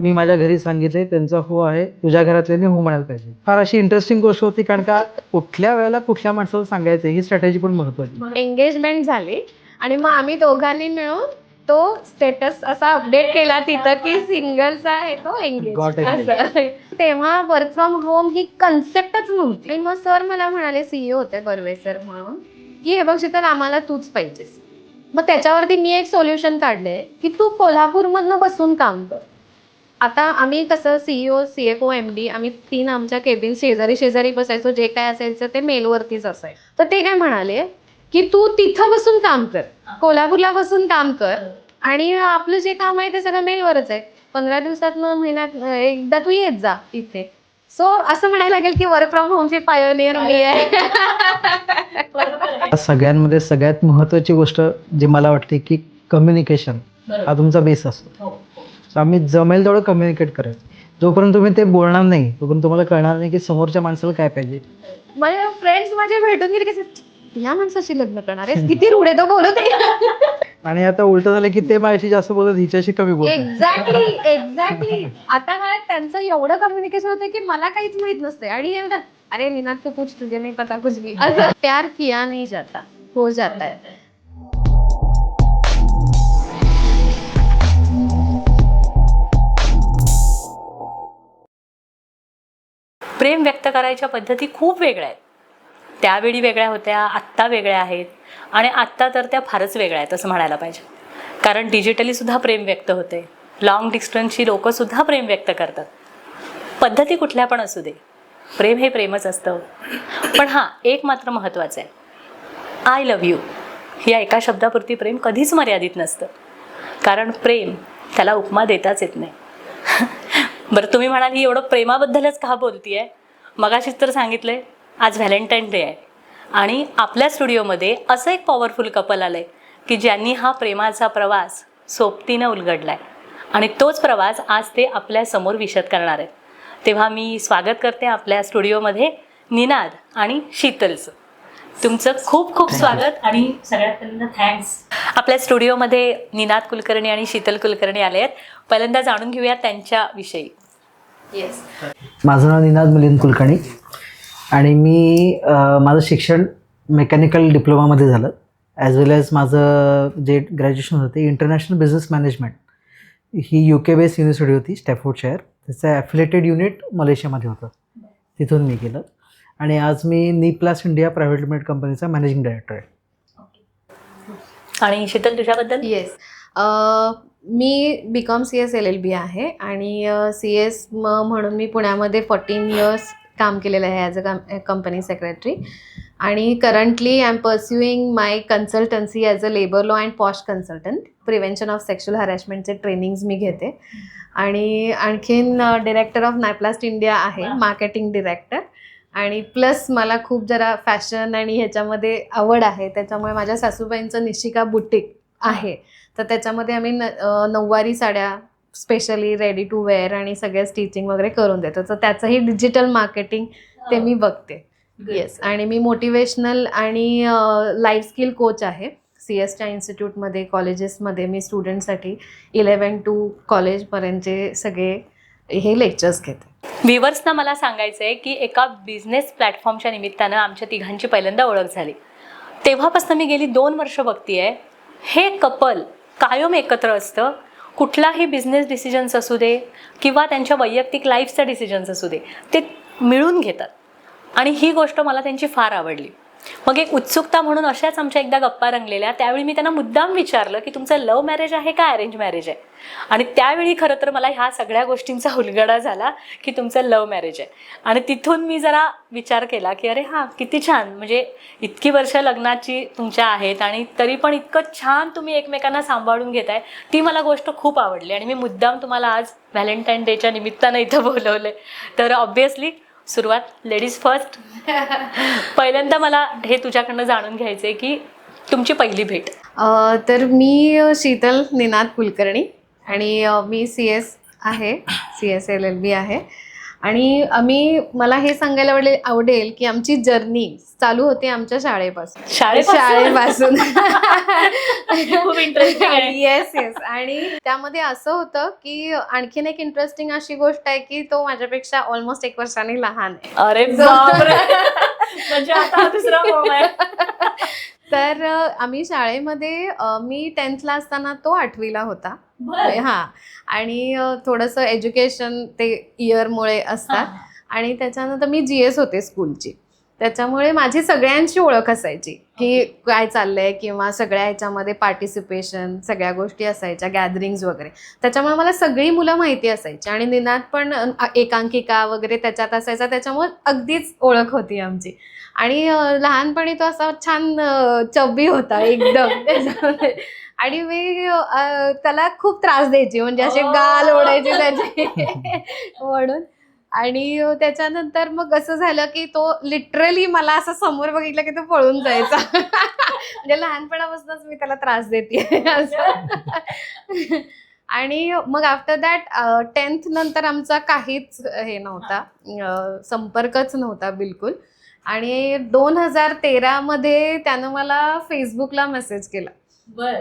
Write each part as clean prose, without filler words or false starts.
मी माझ्या घरी सांगितले, त्यांचा हो आहे, तुझ्या घरातल्याने हो म्हणायला पाहिजे. फार अशी इंटरेस्टिंग गोष्ट होती, कारण का कुठल्या वेळेला कुठल्या माणसाला सांगायचं ही स्ट्रॅटेजी पण महत्वाची. एंगेजमेंट झाली आणि मग आम्ही दोघांनी मिळून तो स्टेटस असा अपडेट केला तिथं की सिंगलचा आहे तो Got it. एंगेज. तेव्हा वर्क फ्रॉम होम ही कन्सेप्टच नव्हती. आणि मग सर मला म्हणाले, सीईओ होते बर्वे सर म्हणून, की हे बघ शीतल, आम्हाला तूच पाहिजेस. मग त्याच्यावरती मी एक सोल्युशन काढले की तू कोल्हापूरमधनं बसून काम कर. आता आम्ही कसं सीईओ, सीएफओ, एमडी आम्ही 3 आमच्या केबिन शेजारी शेजारी बसायचो. जे काय असायचं ते मेलवरतीच असायचं. तर ते काय म्हणाले की तू तिथं बसून काम कर, कोल्हापूरला बसून काम कर, आणि आपलं जे काम आहे ते सगळं मेलवरच आहे. 15 दिवसातनं, महिन्यात एकदा तू येत जा इथे. सो असं म्हणायला लागेल की वर्क फ्रॉम होमची पायोनियर मी आहे. सगळ्यांमध्ये सगळ्यात महत्वाची गोष्ट जी मला वाटते की कम्युनिकेशन हा तुमचा बेस असतो. So आम्ही जमेल तेवढं कम्युनिकेट करायचं. जोपर्यंत तुम्ही ते बोलणार नाही तोपर्यंत तुम्हाला कळणार नाही की समोरच्या माणसाला काय पाहिजे. माझे फ्रेंड्स माझे भेटून गेले की या माणसाशी लग्न करणार आहेस, किती रूढ आहे तो बोलत आहे. आणि आता उलट झालं की ते माझ्याशी जास्त बोलत, हिच्याशी कमी बोलत. एक्झॅक्टली. आता काय त्यांचं एवढं कम्युनिकेशन होतं की मला काहीच माहित नसते. आणि अरे निनाद तू पूछ, तुझे नाही पता कुछ भी. असं प्यार किया नहीं जाता, हो जाता है. प्रेम व्यक्त करायच्या पद्धती खूप वेगळ्या आहेत. त्यावेळी वेगळ्या होत्या, आत्ता वेगळ्या आहेत, आणि आत्ता तर त्या फारच वेगळ्या आहेत असं म्हणायला पाहिजे. कारण डिजिटलीसुद्धा प्रेम व्यक्त होते, लाँग डिस्टन्सची लोकंसुद्धा प्रेम व्यक्त करतात. पद्धती कुठल्या पण असू दे, प्रेम हे प्रेमच असतं. पण हां, एक मात्र महत्त्वाचं आहे, आय लव्ह यू या एका शब्दापुरती प्रेम कधीच मर्यादित नसतं. कारण प्रेम त्याला उपमा देताच येत नाही. बरं, तुम्ही म्हणाल ही एवढं प्रेमाबद्दलच का बोलती आहे? मगाशीच तर सांगितलं आहे, आज व्हॅलेंटाईन डे आहे, आणि आपल्या स्टुडिओमध्ये असं एक पॉवरफुल कपल आलं आहे की ज्यांनी हा प्रेमाचा प्रवास सोबतीनं उलगडला आहे, आणि तोच प्रवास आज ते आपल्यासमोर विशद करणार आहेत. तेव्हा मी स्वागत करते आपल्या स्टुडिओमध्ये निनाद आणि शीतलचं. तुमचं खूप खूप स्वागत, आणि सगळ्यात पहिल्यांदा थँक्स. आपल्या स्टुडिओमध्ये निनाद कुलकर्णी आणि शीतल कुलकर्णी आले आहेत. पहिल्यांदा जाणून घेऊया त्यांच्याविषयी. येस. माझं नाव निनाद मिलिंद कुलकर्णी, आणि मी माझं शिक्षण मेकॅनिकल डिप्लोमामध्ये झालं, ॲज वेल ॲज माझं जे ग्रॅज्युएशन होतं ते इंटरनॅशनल बिझनेस मॅनेजमेंट ही UK बेस्ड युनिव्हर्सिटी होती, स्टॅफोर्डशायर. त्याचं ॲफिलेटेड युनिट मलेशियामध्ये होतं, तिथून मी केलं. आणि आज मी नीप्लास इंडिया प्रायव्हेट लिमिटेड कंपनीचा मॅनेजिंग डायरेक्टर आहे. आणि शीतल, तुझ्याबद्दल? येस. मी BCom CS LLB आहे, आणि CS म्हणून मी पुण्यामध्ये 14 इयर्स काम केलेलं आहे ॲज अ कंपनी सेक्रेटरी. आणि currently I am pursuing my consultancy as a labour law and POSH consultant. Prevention of sexual हॅरॅसमेंटचे ट्रेनिंग्स मी घेते. आणि आणखीन डिरेक्टर ऑफ नायप्लास्ट इंडिया आहे, मार्केटिंग डिरेक्टर. आणि प्लस मला खूप जरा फॅशन आणि ह्याच्यामध्ये आवड आहे, त्याच्यामुळे माझ्या सासूबाईंचं निशिका बुटीक आहे. तर त्याच्यामध्ये आम्ही नऊवारी साड्या स्पेशली रेडी टू वेअर आणि सगळ्या स्टिचिंग वगैरे करून देतो. तर त्याचंही डिजिटल मार्केटिंग ते मी बघते. येस. आणि मी मोटिवेशनल आणि लाईफ स्किल कोच आहे. CSच्या इन्स्टिट्यूटमध्ये, कॉलेजेसमध्ये मी स्टुडंटसाठी 11 to कॉलेजपर्यंतचे सगळे हे लेक्चर्स घेते. व्ह्युअर्सना मला सांगायचं आहे की एका बिझनेस प्लॅटफॉर्मच्या निमित्तानं आमच्या तिघांची पहिल्यांदा ओळख झाली. तेव्हापासून मी गेली 2 वर्ष बघते आहे, हे कपल कायम एकत्र असतं. कुठलाही बिझनेस डिसिजन्स असू दे किंवा त्यांच्या वैयक्तिक लाईफचा डिसिजन्स असू दे, ते मिळून घेतात, आणि ही गोष्ट मला त्यांची फार आवडली. मग एक उत्सुकता म्हणून अशाच आमच्या एकदा गप्पा रंगलेल्या. त्यावेळी मी त्यांना मुद्दाम विचारलं की तुमचं लव्ह मॅरेज आहे का अरेंज मॅरेज आहे? आणि त्यावेळी खरं तर मला ह्या सगळ्या गोष्टींचा उलगडा झाला की तुमचं लव्ह मॅरेज आहे. आणि तिथून मी जरा विचार केला की अरे हां, किती छान, म्हणजे इतकी वर्ष लग्नाची तुमच्या आहेत आणि तरी पण इतकं छान तुम्ही एकमेकांना सांभाळून घेताय. ती मला गोष्ट खूप आवडली, आणि मी मुद्दाम तुम्हाला आज व्हॅलेंटाईन डेच्या निमित्तानं इथं बोलवलं. तर ऑब्व्हियसली सुरुवात लेडीज फर्स्ट. पहिल्यांदा मला हे तुझ्याकडनं जाणून घ्यायचं आहे की तुमची पहिली भेट. तर मी शीतल निनाद कुलकर्णी, आणि मी CS आहे, CS LLB आहे. आणि मला हे सांगायला आवडेल की आमची जर्नी चालू होते आमच्या शाळेपासून. शाळेपासून खूप इंटरेस्टिंग आहे. Yes yes. आणि त्यामध्ये असं होतं की आणखीन एक इंटरेस्टिंग अशी गोष्ट आहे की तो माझ्यापेक्षा ऑलमोस्ट 1 वर्षांनी लहान आहे. अरे बापरे. म्हणजे आता हा दुसरा फॉर्म आहे. तर आम्ही शाळेमध्ये मी 10th असताना तो 8वीला होता. हा. आणि थोडंसं एज्युकेशन ते इयरमुळे असतात. आणि त्याच्यानंतर मी GS होते स्कूलची, त्याच्यामुळे माझी सगळ्यांची ओळख असायची की काय चाललंय, किंवा सगळ्या ह्याच्यामध्ये पार्टिसिपेशन, सगळ्या गोष्टी असायच्या, गॅदरिंग्स वगैरे. त्याच्यामुळे मला सगळी मुलं माहिती असायची आणि निनाद पण एकांकिका वगैरे त्याच्यात असायचा, त्याच्यामुळे अगदीच ओळख होती आमची. आणि लहानपणी तो असा छान चब्बी होता एकदम. आणि मी त्याला खूप त्रास द्यायची, म्हणजे असे गाल ओढायचे त्याचे म्हणून. आणि त्याच्यानंतर मग असं झालं की तो लिटरली मला असं समोर बघितलं की तो पळून जायचा. म्हणजे लहानपणापासूनच मी त्याला त्रास देते असं. आणि मग आफ्टर दॅट 10th नंतर आमचा काहीच हे नव्हता, संपर्कच नव्हता बिलकुल. आणि 2013 त्यानं मला फेसबुकला मेसेज केला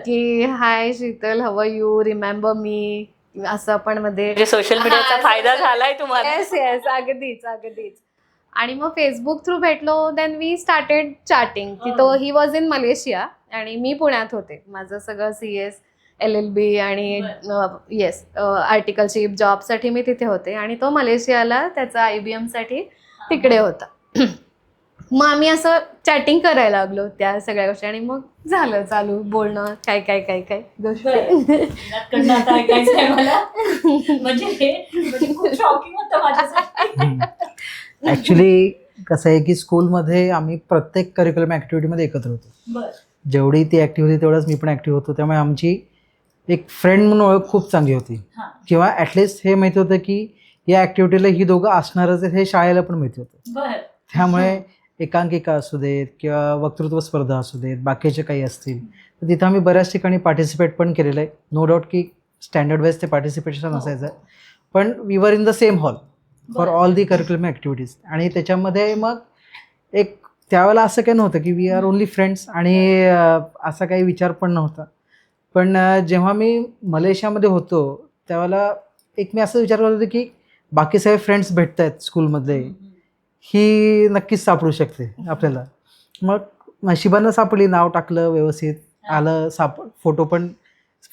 की hi Sheetal, how are you, remember me, असं पण मध्ये सोशल मीडियाचा फायदा झालाय तुम्हाला. येस येस, अगदीच अगदीच. आणि मग फेसबुक थ्रू भेटलो. देन वी स्टार्टेड चॅटिंग की तो ही वॉज इन मलेशिया आणि मी पुण्यात होते. माझं सगळं CS LLB आणि येस आर्टिकलशिप जॉबसाठी मी तिथे होते, आणि तो मलेशियाला त्याचा IBMसाठी तिकडे होता. मग आम्ही असं चॅटिंग करायला लागलो त्या सगळ्या गोष्टी, आणि मग झालं चालू बोलणं, काय काय काय काय गोष्टी. ऍक्च्युली कसं आहे की स्कूलमध्ये आम्ही प्रत्येक करिक्युलम ऍक्टिव्हिटीमध्ये एकत्र होतो. जेवढी ती ऍक्टिव्ह होती तेवढाच मी पण ऍक्टिव्ह होतो. त्यामुळे आमची एक फ्रेंड म्हणून ओळख खूप चांगली होती. किंवा ॲटलिस्ट हे माहिती होतं की या ऍक्टिव्हिटीला ही दोघं असणारच हे शाळेला पण माहिती होतं. त्यामुळे एकांकिका असू देत किंवा वक्तृत्व स्पर्धा असू देत, बाकीचे काही असतील, तर तिथं आम्ही बऱ्याच ठिकाणी पार्टिसिपेट पण केलेलं आहे. नो डाऊट की स्टँडर्ड वाईज ते पार्टिसिपेशन असायचं, पण we were in the same hall for all the curriculum activities. आणि त्याच्यामध्ये मग एक त्यावेळेला असं काही नव्हतं की वी आर ओनली फ्रेंड्स, आणि असा काही विचार पण नव्हता. पण जेव्हा मी मलेशियामध्ये होतो त्यावेळेला एक मी असं विचार करत होतो की बाकी सगळे फ्रेंड्स भेटत आहेत स्कूलमधले, ही नक्कीच सापडू शकते आपल्याला. मग नशिबानं सापडली, नाव टाकलं, व्यवस्थित आलं, फोटो पण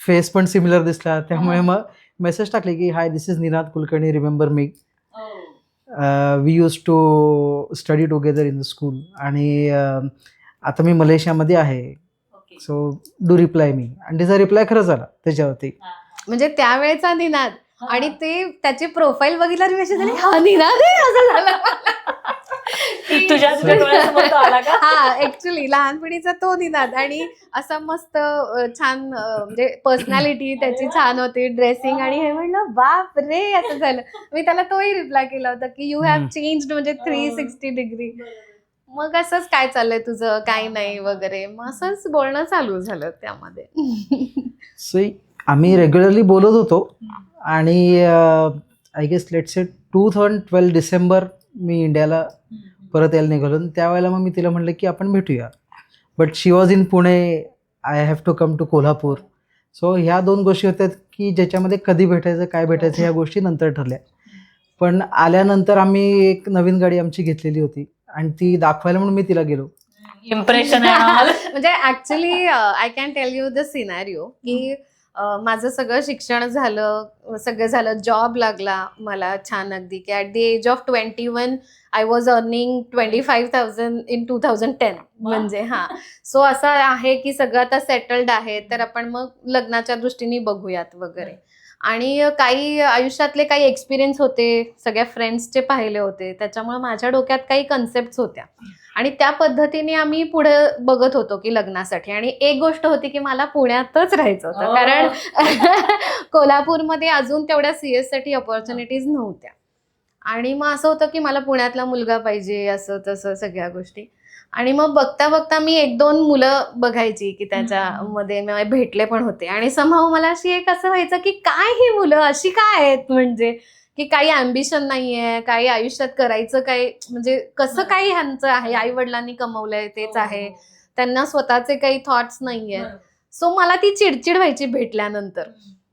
फेस पण सिमिलर दिसला. त्यामुळे मग मेसेज टाकले की hi, this is Ninad Kulkarni, remember me, we use to study together in the school, आणि आता मी मलेशियामध्ये आहे, सो डू रिप्लाय मी. आणि तिचा रिप्लाय खरंच झाला त्याच्यावरती. म्हणजे त्यावेळेचा निनाद आणि ते त्याची प्रोफाईल बघितल्यावर मेसेज झाली, हा निनाद आहे, असं झालं. तुझ्या डोळ्यासमोर तो आला का? हा, ऍक्च्युली लहानपणीचा तो निनाद, आणि असा मस्त छान म्हणजे पर्सनॅलिटी त्याची छान होती, ड्रेसिंग, आणि हे म्हणलं बाप रे, असं झालं. मी त्याला तोही रिप्लाय केला होता की यू हॅव चेंज्ड, म्हणजे 360 डिग्री. मग असंच काय चाललंय तुझं, काही नाही वगैरे, मग असंच बोलणं चालू झालं त्यामध्ये. सो आम्ही रेग्युलरली बोलत होतो. आणि I guess let's say 2012 December मी इंडियाला परत यायला निघालो. त्यावेळेला मग मी तिला म्हटलं की आपण भेटूया, but she was in Pune, I have to come to Kolhapur. So ह्या 2 गोष्टी होत्या की ज्याच्यामध्ये कधी भेटायचं, काय भेटायचं, ह्या गोष्टी नंतर ठरल्या. पण आल्यानंतर आम्ही एक नवीन गाडी आमची घेतलेली होती आणि ती दाखवायला म्हणून मी तिला गेलो. इम्प्रेशन आहे म्हणजे actually I can tell you the scenario की माझं सगळं शिक्षण झालं, सगळं झालं, जॉब लागला मला छान अगदी, की at the age of 21 I was earning 25,000 in 2010. म्हणजे हां, सो असं आहे की सगळं आता सेटल्ड आहे, तर आपण मग लग्नाच्या दृष्टीने बघूयात वगैरे. आणि काही आयुष्यातले काही एक्सपिरियन्स होते, सगळ्या फ्रेंड्सचे पाहिले होते, त्याच्यामुळे माझ्या डोक्यात काही कन्सेप्ट्स होत्या आणि त्या पद्धतीने आम्ही पुढे बघत होतो की लग्नासाठी. आणि एक गोष्ट होती की मला पुण्यातच राहायचं होतं, कारण कोल्हापूरमध्ये अजून तेवढ्या CS साठी ऑपॉर्च्युनिटीज नव्हत्या. आणि मग असं होतं की मला पुण्यातला मुलगा पाहिजे, असं तसं सगळ्या गोष्टी. आणि मग बघता बघता मी 1-2 मुलं बघायची की त्याच्यामध्ये मला भेटले पण होते. आणि समहाऊ मला अशी एक असं व्हायचं की काय ही मुलं अशी काय आहेत, म्हणजे की काही अम्बिशन नाहीये, काही आयुष्यात करायचं काय, म्हणजे कसं काही ह्यांचं आहे, आई वडिलांनी कमवलंय तेच आहे, त्यांना स्वतःचे काही थॉट्स नाहीये. सो मला ती चिडचिड व्हायची भेटल्यानंतर.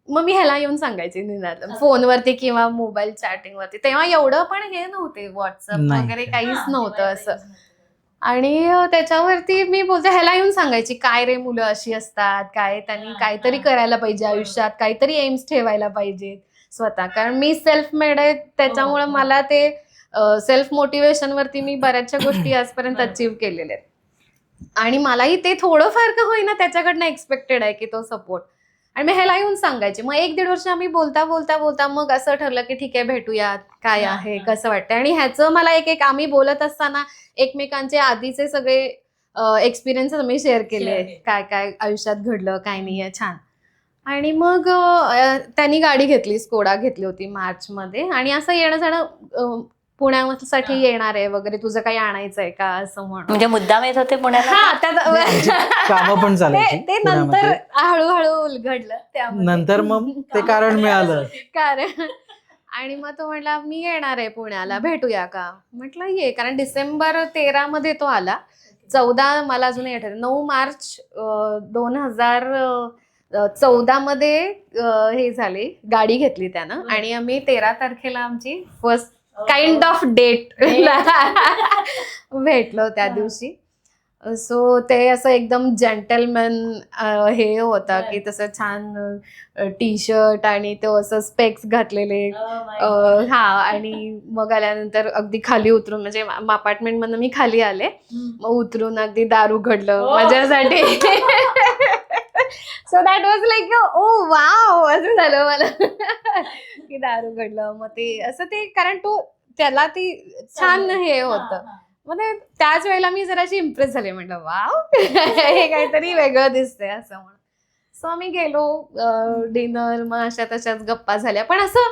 मग मी ह्याला येऊन सांगायचे निनाद फोनवरती किंवा मोबाईल चॅटिंगवरती. तेव्हा एवढं पण हे नव्हते, व्हॉट्सअप नाही. वगैरे काहीच नव्हतं असं. आणि त्याच्यावरती मी बोलते ह्याला येऊन सांगायची, काय रे मुलं अशी असतात, काय त्यांनी काहीतरी करायला पाहिजे आयुष्यात, काहीतरी एम्स ठेवायला पाहिजेत स्वतः. कारण मी सेल्फ मेड आहे, त्याच्यामुळे मला ते सेल्फ मोटिवेशन वरती मी बऱ्याचशा गोष्टी आजपर्यंत अचीव्ह केलेल्या आहेत. आणि मलाही ते थोडंफार का होईना त्याच्याकडनं एक्सपेक्टेड आहे की तो सपोर्ट. आणि मी ह्याला येऊन सांगायचे. मग 1-1.5 वर्ष आम्ही बोलता बोलता बोलता मग असं ठरलं की ठीक आहे भेटूयात, काय आहे कसं वाटतंय. आणि ह्याचं मला एक आम्ही बोलत असताना एकमेकांचे आधीचे सगळे एक्सपिरियन्स आम्ही शेअर केले, काय काय आयुष्यात घडलं काय नाहीये. छान. आणि मग त्यांनी गाडी घेतली, स्कोडा घेतली होती मार्चमध्ये. आणि असं येणं जाणं पुण्यासाठी येणार आहे वगैरे, तुझं काही आणायचं आहे का असं म्हणून. म्हणजे मुद्दाम येत होते पुण्याला? हा, कामं पण चालायची ते नंतर पुण्यामध्ये. हळूहळू उलगडलं त्यामध्ये. नंतर मग ते कारण मिळालं. कारण आणि मग तो म्हटला मी येणार आहे पुण्याला, भेटूया का. म्हटलं ये. कारण डिसेंबर 13 मध्ये तो आला. 14 मला अजून आठवत, 9 मार्च 2014 मध्ये हे झाले, गाडी घेतली त्यानं. आणि आम्ही 13 तारखेला आमची फर्स्ट काइंड ऑफ डेट भेटलो त्या दिवशी. सो ते असं एकदम जेंटलमॅन हे होता की तसं छान टी शर्ट आणि तो असं स्पेक्स घातलेले. हा. आणि मग आल्यानंतर अगदी खाली उतरून, म्हणजे अपार्टमेंट मधनं मी खाली आले, मग उतरून अगदी दारू घडलं माझ्यासाठी. So that was like oh wow असं झालं मला की दारू घडलं. मग ते असं ते, कारण तो त्याला ती छान हे होतं. मग ते त्याच वेळेला मी जराशी इम्प्रेस झाले, म्हटलं वाव हे काहीतरी वेगळं दिसतंय असं म्हणून. सो आम्ही गेलो डिनर, मग अशा तशाच गप्पा झाल्या. पण असं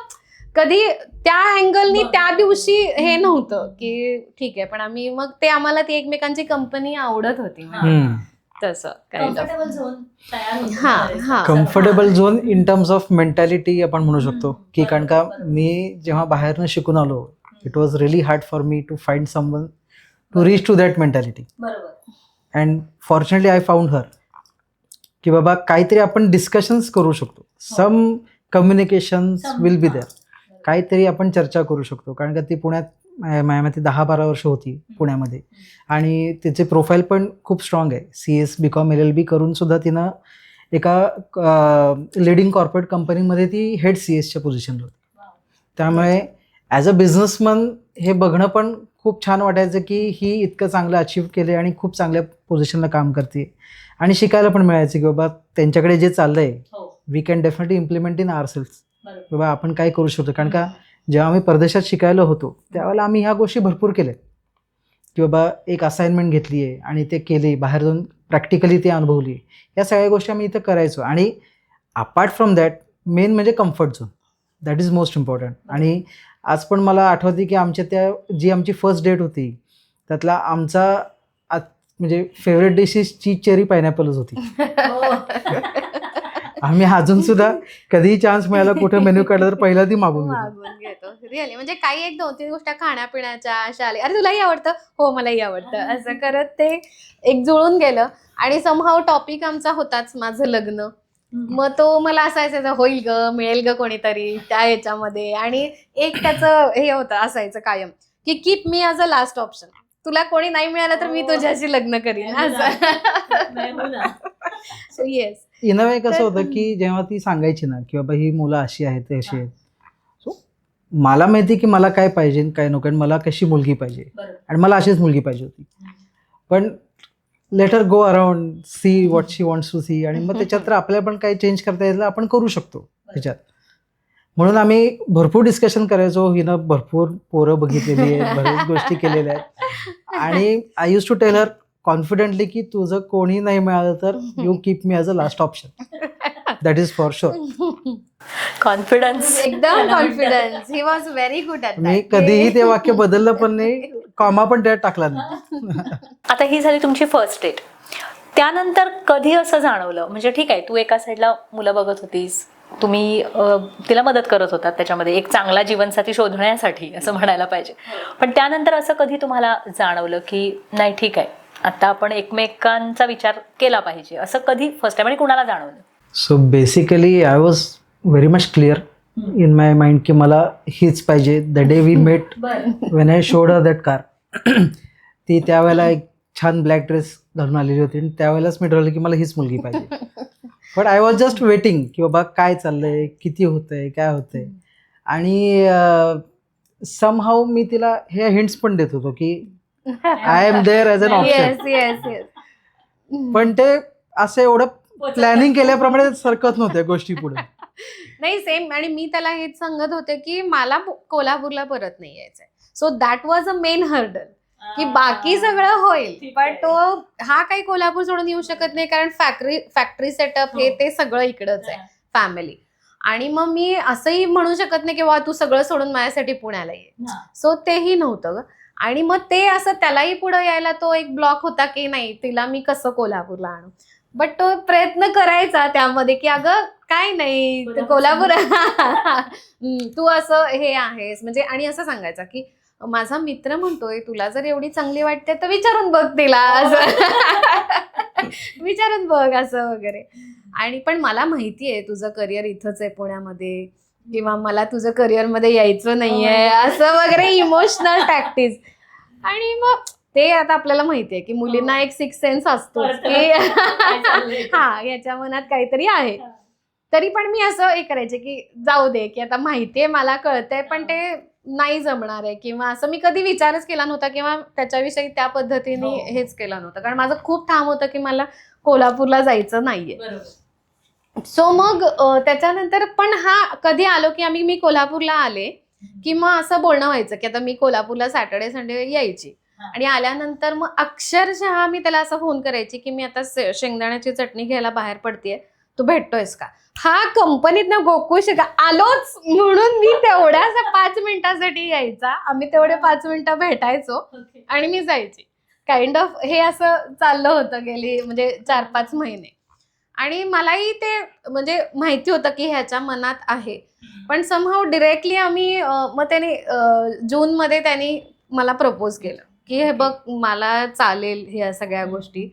कधी त्या अँगलनी त्या दिवशी हे नव्हतं की ठीक आहे. पण आम्ही मग ते आम्हाला ती एकमेकांची कंपनी आवडत होती तसं kind of. Comfortable zone in terms of mentality आपण म्हणू शकतो की, कारण का मी जेव्हा बाहेरनं शिकून आलो, it was really hard for me to find someone to reach to that mentality. And fortunately I found her, की बाबा काहीतरी आपण डिस्कशन्स करू शकतो, some communications will be there, काहीतरी आपण चर्चा करू शकतो. कारण का ती पुण्यात माझ्यामध्ये 10-12 वर्ष होती पुण्यामध्ये. आणि तिचे प्रोफाईल पण खूप स्ट्रॉंग आहे. CS BCom LLB करून सुद्धा तिनं एका लिडिंग कॉर्पोरेट कंपनीमध्ये ती हेड CS पोझिशनला होती. त्यामुळे ॲज अ बिझनेसमन हे बघणं पण खूप छान वाटायचं की ही इतकं चांगलं अचीव्ह केले आणि खूप चांगल्या पोझिशनला काम करते. आणि शिकायला पण मिळायचं की बाबा त्यांच्याकडे जे चाललंय we can definitely implement in ourselves. बाबा आपण काय करू शकतो. कारण का जेव्हा आम्ही परदेशात शिकायला होतो त्यावेळेला आम्ही ह्या गोष्टी भरपूर केल्या, की बाबा एक असाइनमेंट घेतली आहे आणि ते केली, बाहेर जाऊन प्रॅक्टिकली ते अनुभवली. या सगळ्या गोष्टी आम्ही इथं करायचो. आणि अपार्ट फ्रॉम दॅट मेन म्हणजे comfort zone, that is most important. आणि आज पण मला आठवते की आमच्या त्या जी आमची फर्स्ट डेट होती त्यातला आमचा म्हणजे फेवरेट डिशेस चीज चेरी पायनॅपलच होती. आम्ही अजून सुद्धा कधीही चान्स मिळाला कुठे मेन्यू काढला तर पहिला ती मागून घेतो. रिअली म्हणजे काही 1-2-3 गोष्टी खाण्यापिण्याच्या अशा आल्या, अरे तुलाही आवडतं, हो मलाही आवडतं, असं करत ते एक जुळून गेलं. आणि समहाव टॉपिक आमचा होताच माझं लग्न. मग तो मला असायचं होईल ग, मिळेल ग कोणीतरी त्या ह्याच्यामध्ये. आणि एक त्याचं हे होतं असायचं कायम की keep me as a last option, तुला कोणी नाही मिळालं तर मी तुझ्याशी लग्न करीन असं. सो येस, इन अ वे कसं होतं की जेव्हा ती सांगायची ना की बाबा ही मुलं अशी आहेत ते अशी आहेत, सो मला माहिती की मला काय पाहिजे काय नको, आणि मला कशी मुलगी पाहिजे आणि मला अशीच मुलगी पाहिजे होती. पण let her go around, see what she wants to see. आणि मग त्याच्यात तर आपल्याला पण काही चेंज करता येईल आपण करू शकतो त्याच्यात. म्हणून आम्ही भरपूर डिस्कशन करायचो. हिनं भरपूर पोरं बघितलेली आहेत, बऱ्याच गोष्टी केलेल्या आहेत. आणि I use to tell her confidently की तुझं कोणी नाही मिळालं तर you keep me as a last option, that is for sure. Confidence, एकदम confidence. He was very good at me कधीही ते वाक्य बदललं पण नाही, कॉमा पण त्यात टाकला नाही. आता ही झाली तुमची फर्स्ट डेट. त्यानंतर कधी असं जाणवलं, म्हणजे ठीक आहे तू एका साईडला मुलं बघत होतीस, तुम्ही तिला मदत करत होतात त्याच्यामध्ये एक चांगला जीवनसाथी शोधण्यासाठी असं म्हणायला पाहिजे. पण त्यानंतर असं कधी तुम्हाला जाणवलं की नाही ठीक आहे, आता आपण एकमेकांचा विचार केला पाहिजे, असं कधी फर्स्ट टाइम आणि कुणाला जाणवलं? So basically I was very much clear in my mind की मला हीच पाहिजे. The day we met when I showed her that car, ती त्यावेळेला एक छान ब्लॅक ड्रेस घालून आलेली होती आणि त्यावेळेलाच मी ठरवलं की मला हीच मुलगी पाहिजे. But I was just waiting की बाबा काय चाललंय, किती होतंय, काय होतंय. आणि समहाऊ मी तिला हे हिंट्स पण देत होतो की I am there as an option. Yes yes yes. पण ते असं एवढं प्लॅनिंग केल्याप्रमाणे सरकत नव्हत्या गोष्टी पुढे. नाही सेम. आणि मी त्याला हेच सांगत होते की मला कोल्हापूरला परत नाही यायचंय. So that was a main hurdle की बाकी सगळं होईल पण तो हा काही कोल्हापूर सोडून येऊ शकत नाही कारण फॅक्टरी सेटअप हे ते सगळं इकडंच आहे फॅमिली. आणि मग मी असंही म्हणू शकत नाही की वा तू सगळं सोडून माझ्यासाठी पुण्याला ये. सो तेही नव्हतं ग. आणि मग ते असं त्यालाही पुढे यायला तो एक ब्लॉक होता की नाही तिला मी कसं कोल्हापूरला आणू. बट तो प्रयत्न करायचा त्यामध्ये की अगं काय नाही कोल्हापूर तू असं हे आहेस म्हणजे. आणि असं सांगायचं की माझा मित्र म्हणतोय तुला जर एवढी चांगली वाटते तर विचारून बघ तिला असं विचारून बघ असं वगैरे. आणि पण मला माहितीये तुझं करिअर इथंच आहे पुण्यामध्ये किंवा मला तुझं करिअरमध्ये यायचं नाहीये असं वगैरे इमोशनल टॅक्टिस. आणि मग ते आता आपल्याला माहितीये की मुलींना एक सिक्स सेन्स असतो की हा याच्या मनात काहीतरी आहे. तरी पण मी असं हे करायचे की जाऊ दे की आता माहितीये मला कळतंय पण ते नाही जमणार आहे किंवा असं मी कधी विचारच केला नव्हता किंवा त्याच्याविषयी त्या पद्धतीने हेच केलं नव्हतं कारण माझं खूप ठाम होतं की मला कोल्हापूरला जायचं नाहीये. सो मग त्याच्यानंतर पण हा कधी आलो की मी कोल्हापूरला आले की मग असं बोलणं व्हायचं की आता मी कोल्हापूरला सॅटर्डे संडे यायची. आणि आल्यानंतर मग अक्षरशः मी त्याला असं फोन करायची की मी आता शेंगदाण्याची चटणी घ्यायला बाहेर पडतेय, तू भेटतोयस का. हा कंपनीत ना गोकुळ आलोच म्हणून मी तेवढ्या 5 मिनिटासाठी यायचा. आम्ही तेवढे 5 मिनिटं भेटायचो आणि मी जायची. काइंड ऑफ हे असं चाललं होतं गेली म्हणजे 4-5 महिने. आणि मलाही ते म्हणजे माहिती होतं की ह्याच्या मनात आहे. पण समहाऊ डिरेक्टली आम्ही मग त्याने जूनमध्ये त्यांनी मला प्रपोज केलं की हे बघ मला चालेल ह्या सगळ्या गोष्टी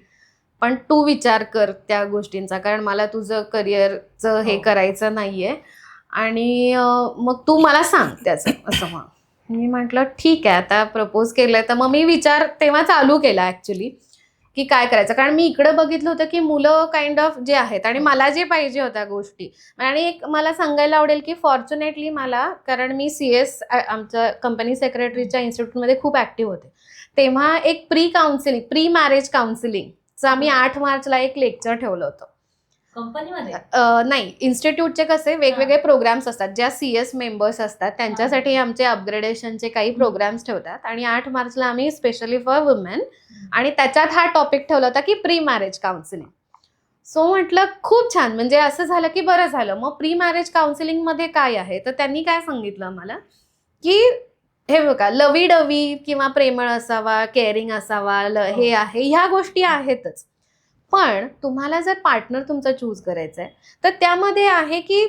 पण तू विचार कर त्या गोष्टींचा कारण मला तुझं करिअरचं हे करायचं नाहीये आणि मग तू मला सांग त्याचं असं. मग मी म्हटलं ठीक आहे आता प्रपोज केलंय तर मग मी विचार तेव्हा चालू केला ॲक्च्युली की काय करायचं. कारण मी इकडं बघितलं होतं की मुलं काइंड ऑफ जे आहेत आणि मला जे पाहिजे होत्या गोष्टी. आणि एक मला सांगायला आवडेल की फॉर्च्युनेटली मला कारण मी CS आमच्या कंपनी सेक्रेटरीच्या इन्स्टिट्यूटमध्ये खूप ॲक्टिव्ह होते तेव्हा एक प्री मॅरेज काउन्सिलिंगचं आम्ही 8 मार्चला एक लेक्चर ठेवलं होतं कंपनीमध्ये. नाही इन्स्टिट्यूटचे कसे वेगवेगळे प्रोग्राम्स असतात ज्या CS मेंबर्स असतात त्यांच्यासाठी आमचे अपग्रेडेशनचे काही प्रोग्राम्स ठेवतात आणि 8 मार्चला आम्ही स्पेशली फॉर वुमेन आणि त्याच्यात हा टॉपिक ठेवला होता की प्री मॅरेज काउन्सिलिंग. सो म्हटलं खूप छान म्हणजे असं झालं की बरं झालं. मग प्री मॅरेज काउन्सिलिंगमध्ये काय आहे तर त्यांनी काय सांगितलं मला की हे बघा लवी डवी किंवा प्रेमळ असावा केअरिंग असावा हे आहे ह्या गोष्टी आहेतच. पण तुम्हाला जर पार्टनर तुमचा चूज करायचा आहे तर त्यामध्ये आहे की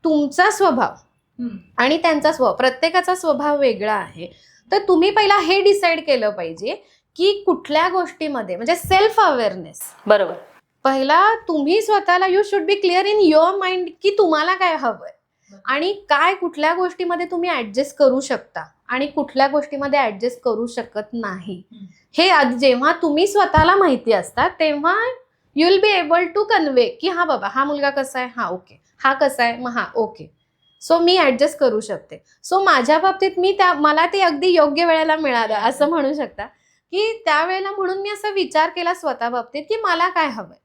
तुमचा स्वभाव आणि त्यांचा स्वभाव प्रत्येकाचा स्वभाव वेगळा आहे. तर तुम्ही पहिला हे डिसाईड केलं पाहिजे की कुठल्या गोष्टीमध्ये म्हणजे सेल्फ अवेअरनेस. बरोबर. पहिला तुम्ही स्वतःला you should be clear in your mind की तुम्हाला काय हवंय आणि काय कुठल्या गोष्टीमध्ये तुम्ही ऍडजस्ट करू शकता आणि कुठल्या गोष्टीमध्ये ऍडजस्ट करू शकत नाही. हे जेव्हा तुम्ही स्वतःला माहिती असतात तेव्हा you will be able to convey की हा बाबा हा मुलगा कसा आहे हा ओके हा कसा आहे मग हा ओके सो मी ऍडजस्ट करू शकते. सो माझ्या बाबतीत मला ते अगदी योग्य वेळेला मिळालं असं म्हणू शकता की त्यावेळेला म्हणून मी असा विचार केला स्वतः बाबतीत की मला काय हवंय.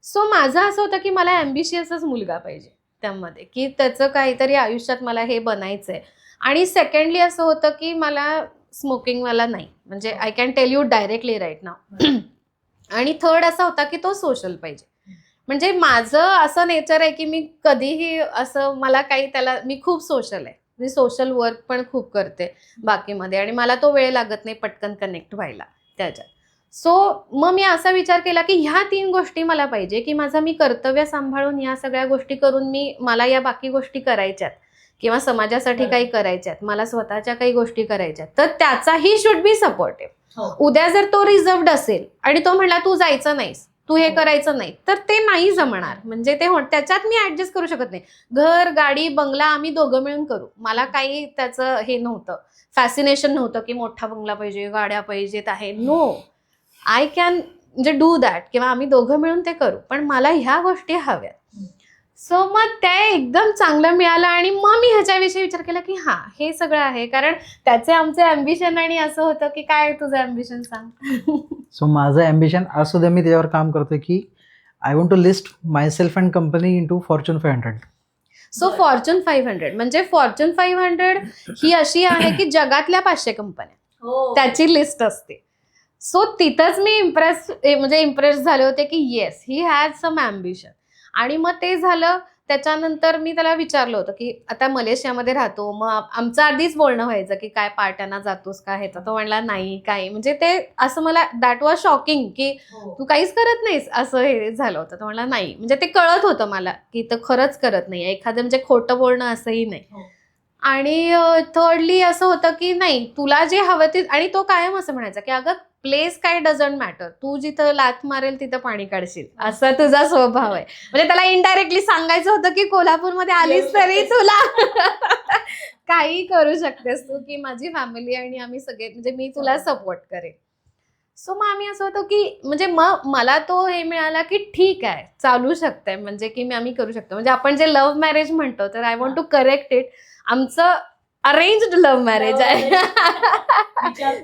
सो माझं असं होतं की मला ॲम्बिशियसच मुलगा पाहिजे त्यामध्ये की त्याचं काहीतरी आयुष्यात मला हे बनायचंय. आणि सेकंडली असं होतं की मला स्मोकिंगवाला नाही म्हणजे I can tell you directly right नाव. आणि थर्ड असा होता की तो सोशल पाहिजे. म्हणजे माझं असं नेचर आहे की मी कधीही असं मला काही त्याला मी खूप सोशल आहे मी सोशल वर्क पण खूप करते बाकीमध्ये आणि मला तो वेळ लागत नाही पटकन कनेक्ट व्हायला त्याच्यात. सो मग मी असा विचार केला की ह्या 3 गोष्टी मला पाहिजे, की मी कर्तव्य सांभाळून ह्या सगळ्या गोष्टी करून मला या बाकी गोष्टी करायच्यात किंवा समाजासाठी काही करायच्यात, मला स्वतःच्या काही गोष्टी करायच्यात, तर त्याचाही शुड बी सपोर्टिव्ह. उद्या जर तो रिझर्व्ड असेल आणि तो म्हणला तू जायचं नाहीस, तू हे करायचं नाही, तर ते नाही जमणार. म्हणजे त्याच्यात मी ऍडजस्ट करू शकत नाही. घर, गाडी, बंगला आम्ही दोघं मिळून करू. मला काही त्याचं हे नव्हतं, फॅसिनेशन नव्हतं की मोठा बंगला पाहिजे, गाड्या पाहिजेत आहे. नो, आय कॅन म्हणजे डू दॅट, किंवा आम्ही दोघं मिळून ते करू, पण मला ह्या गोष्टी हव्यात. सो मग ते एकदम चांगलं मिळालं आणि मग मी ह्याच्याविषयी विचार केला की हा, हे सगळं आहे. कारण त्याचे आमचे अम्बिशन आणि असं होतं की काय तुझं अम्बिशन सांग. सो माझं ॲम्बिशन असू दे, मी त्याच्यावर काम करतोय की I want to list myself and company into fortune 500. So fortune 500 म्हणजे फॉर्च्यून 500 ही अशी आहे की जगातल्या 500 कंपन्या त्याची लिस्ट असते. सो तिथंच मी इम्प्रेस झाले होते की yes, he has some ambition. आणि मग ते झालं. त्याच्यानंतर मी त्याला विचारलं होतं की आता मलेशियामध्ये राहतो, मग आमचं आधीच बोलणं व्हायचं की काय पार्ट्यांना जातोस का ह्याचा. तो म्हणला नाही काही, म्हणजे ते असं मला दॅट वॉज शॉकिंग की तू काहीच करत नाहीस, असं हे झालं होतं. तो म्हणला नाही, म्हणजे ते कळत होतं मला की तो खरंच करत नाही, एखादं म्हणजे खोटं बोलणं असंही नाही. आणि थर्डली असं होतं की नाही, तुला जे हवं ते, आणि तो कायम असं म्हणायचा की अगं प्लेस काय डझंट मॅटर, तू जिथं लाथ मारेल तिथं पाणी काढशील, असा तुझा स्वभाव आहे. म्हणजे त्याला इनडायरेक्टली सांगायचं होतं की कोल्हापूरमध्ये आलीस तरी तुला काही करू शकतेस तू, की माझी फॅमिली आणि आम्ही सगळे, म्हणजे मी तुला सपोर्ट करेन. सो मग आम्ही असं होतं की म्हणजे मग मला तो हे मिळाला की ठीक आहे, चालू शकतंय, म्हणजे की आम्ही करू शकतो. म्हणजे आपण जे लव्ह मॅरेज म्हणतो, तर I want to correct it. आमचं अरेंज्ड लव्ह मॅरेज आहे.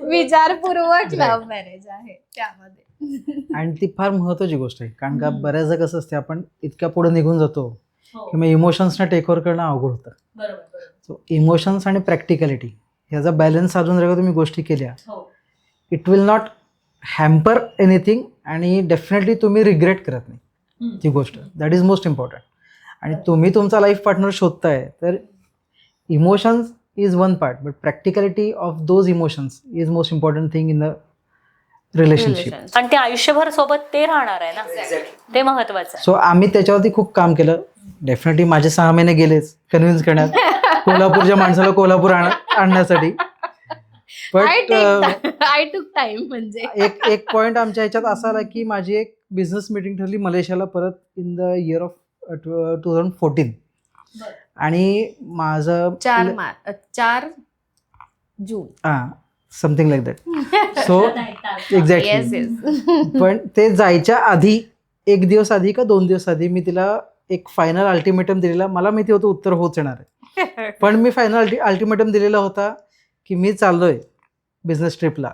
विचारपूर्वक लव्ह मॅरेज आहे त्यामध्ये. आणि ती फार महत्त्वाची गोष्ट आहे, कारण का बऱ्याचदा कसं असते, आपण इतक्या पुढे निघून जातो की मग इमोशन्सना टेक ओव्हर करणं अवघड होतं. सो इमोशन्स आणि प्रॅक्टिकॅलिटी ह्याचा बॅलन्स साधून जर का तुम्ही गोष्टी केल्या, it will not hamper anything, आणि डेफिनेटली तुम्ही रिग्रेट करत नाही ती गोष्ट. That is most important. आणि तुम्ही तुमचा लाईफ पार्टनर शोधताय, तर emotions is one part, but practicality of those emotions is most important thing in the relationship. आणि ते आयुष्यभर सोबत ते राहणार आहे ना, ते महत्वाचं आहे. सो आम्ही त्याच्यावरती खूप काम केलं. डेफिनेटली माझे 6 महिने गेलेच कन्व्हिन्स करण्यात कोल्हापूरच्या माणसाला कोल्हापूर आणण्यासाठी. बट आय टूक टाइम. म्हणजे एक पॉइंट आमच्या ह्याच्यात असा आला की माझी एक बिझनेस मीटिंग ठरली मलेशियाला परत इन द इयर ऑफ 2014. आणि माझं 4 जून something like that. So exactly. पण ते जायच्या आधी 1 दिवस आधी का 2 दिवस आधी मी तिला एक फायनल अल्टिमेटम दिलेला. मला माहिती होतं उत्तर होच येणार आहे, पण मी फायनल अल्टिमेटम दिलेला होता की मी चाललोय बिझनेस ट्रिपला,